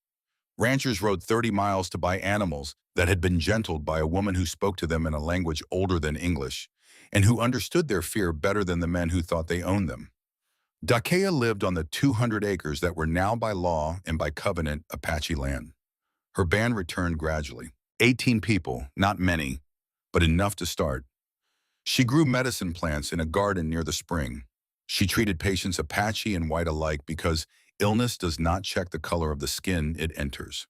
Ranchers rode 30 miles to buy animals that had been gentled by a woman who spoke to them in a language older than English, and who understood their fear better than the men who thought they owned them. Dakea lived on the 200 acres that were now by law and by covenant Apache land. Her band returned gradually. 18 people, not many, but enough to start. She grew medicine plants in a garden near the spring. She treated patients Apache and white alike because illness does not check the color of the skin it enters.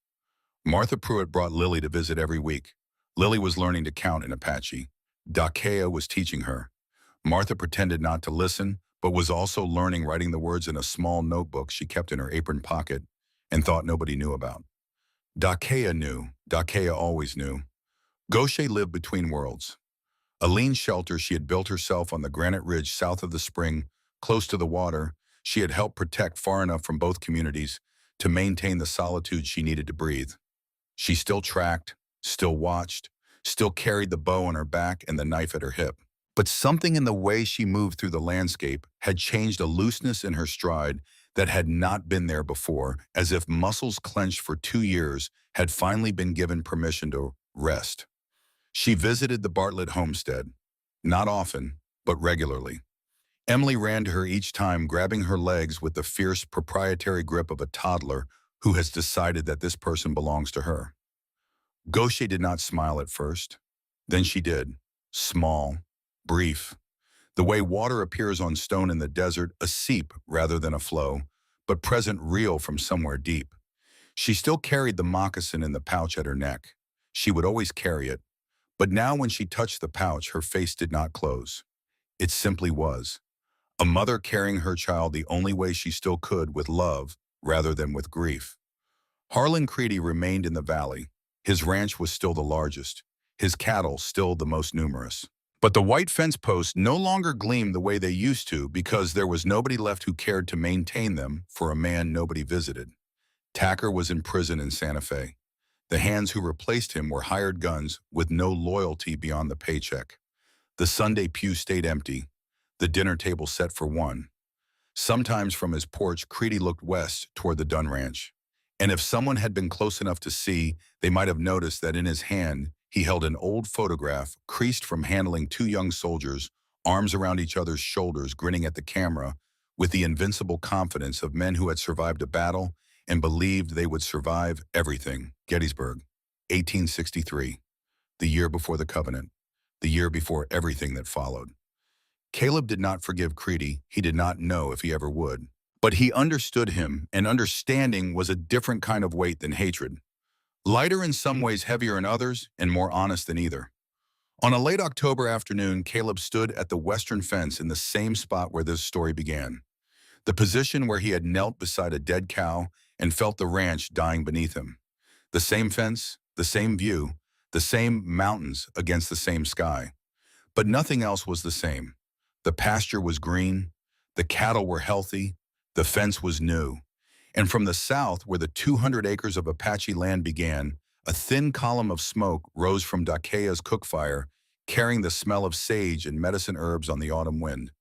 Martha Pruitt brought Lily to visit every week. Lily was learning to count in Apache. Dakea was teaching her. Martha pretended not to listen, but was also learning, writing the words in a small notebook she kept in her apron pocket and thought nobody knew about. Dakea knew. Dakea always knew. Gaucher lived between worlds. A lean shelter she had built herself on the granite ridge south of the spring, close to the water, she had helped protect far enough from both communities to maintain the solitude she needed to breathe. She still tracked, still watched, still carried the bow on her back and the knife at her hip. But something in the way she moved through the landscape had changed, a looseness in her stride that had not been there before, as if muscles clenched for 2 years had finally been given permission to rest. She visited the Bartlett homestead, not often, but regularly. Emily ran to her each time, grabbing her legs with the fierce proprietary grip of a toddler who has decided that this person belongs to her. Gaucher did not smile at first. Then she did. Small, brief. The way water appears on stone in the desert, a seep rather than a flow, but present, real from somewhere deep. She still carried the moccasin in the pouch at her neck. She would always carry it. But now when she touched the pouch, her face did not close. It simply was. A mother carrying her child the only way she still could, with love rather than with grief. Harlan Creedy remained in the valley. His ranch was still the largest, his cattle still the most numerous. But the white fence posts no longer gleamed the way they used to because there was nobody left who cared to maintain them for a man nobody visited. Tacker was in prison in Santa Fe. The hands who replaced him were hired guns with no loyalty beyond the paycheck. The Sunday pew stayed empty, the dinner table set for one. Sometimes from his porch, Creedy looked west toward the Dunn Ranch. And if someone had been close enough to see, they might have noticed that in his hand, he held an old photograph, creased from handling 2 young soldiers, arms around each other's shoulders, grinning at the camera, with the invincible confidence of men who had survived a battle and believed they would survive everything. Gettysburg, 1863, the year before the Covenant, the year before everything that followed. Caleb did not forgive Creedy. He did not know if he ever would. But he understood him, and understanding was a different kind of weight than hatred. Lighter in some ways, heavier in others, and more honest than either. On a late October afternoon, Caleb stood at the western fence in the same spot where this story began. The position where he had knelt beside a dead cow and felt the ranch dying beneath him. The same fence, the same view, the same mountains against the same sky. But nothing else was the same. The pasture was green, the cattle were healthy, the fence was new. And from the south, where the 200 acres of Apache land began, a thin column of smoke rose from Dakea's cook fire, carrying the smell of sage and medicine herbs on the autumn wind.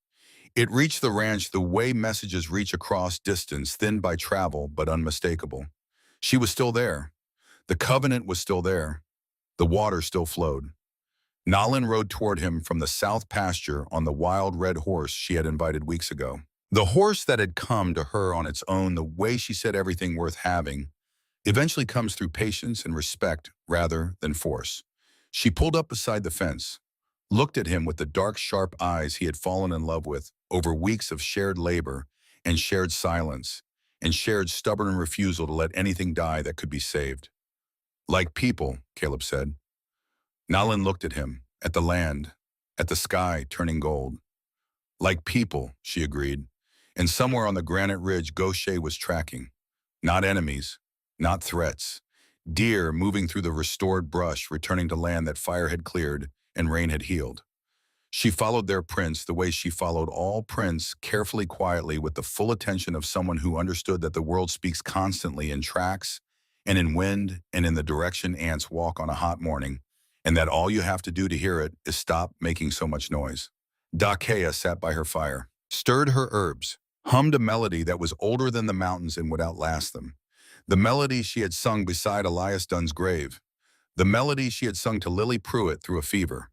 It reached the ranch the way messages reach across distance, thinned by travel but unmistakable. She was still there. The covenant was still there. The water still flowed. Nalin rode toward him from the south pasture on the wild red horse she had invited weeks ago. The horse that had come to her on its own, the way she said everything worth having, eventually comes through patience and respect rather than force. She pulled up beside the fence, looked at him with the dark, sharp eyes he had fallen in love with over weeks of shared labor and shared silence and shared stubborn refusal to let anything die that could be saved. Like people, Caleb said. Nalin looked at him, at the land, at the sky turning gold. Like people, she agreed. And somewhere on the granite ridge Gaucher was tracking. Not enemies, not threats. Deer moving through the restored brush, returning to land that fire had cleared and rain had healed. She followed their prints the way she followed all prints, carefully, quietly, with the full attention of someone who understood that the world speaks constantly in tracks and in wind and in the direction ants walk on a hot morning, and that all you have to do to hear it is stop making so much noise. Dakea sat by her fire, stirred her herbs, hummed a melody that was older than the mountains and would outlast them. The melody she had sung beside Elias Dunn's grave. The melody she had sung to Lily Pruitt through a fever.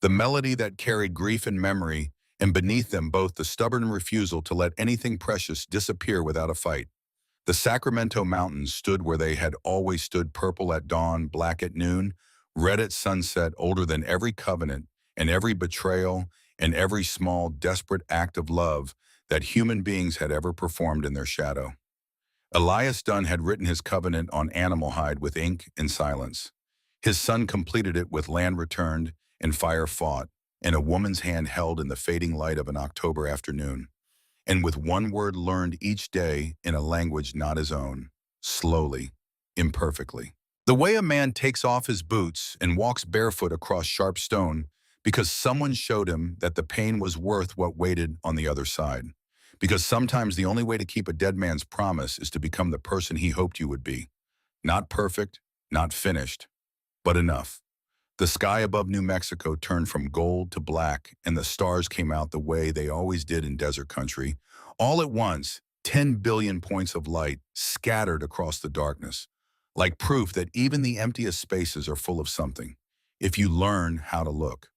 The melody that carried grief and memory, and beneath them both the stubborn refusal to let anything precious disappear without a fight. The Sacramento Mountains stood where they had always stood, purple at dawn, black at noon, red at sunset, older than every covenant and every betrayal and every small, desperate act of love that human beings had ever performed in their shadow. Elias Dunn had written his covenant on animal hide with ink and silence. His son completed it with land returned and fire fought, and a woman's hand held in the fading light of an October afternoon, and with one word learned each day in a language not his own, slowly, imperfectly. The way a man takes off his boots and walks barefoot across sharp stone because someone showed him that the pain was worth what waited on the other side. Because sometimes the only way to keep a dead man's promise is to become the person he hoped you would be. Not perfect, not finished, but enough. The sky above New Mexico turned from gold to black, and the stars came out the way they always did in desert country. All at once, 10 billion points of light scattered across the darkness, like proof that even the emptiest spaces are full of something, if you learn how to look.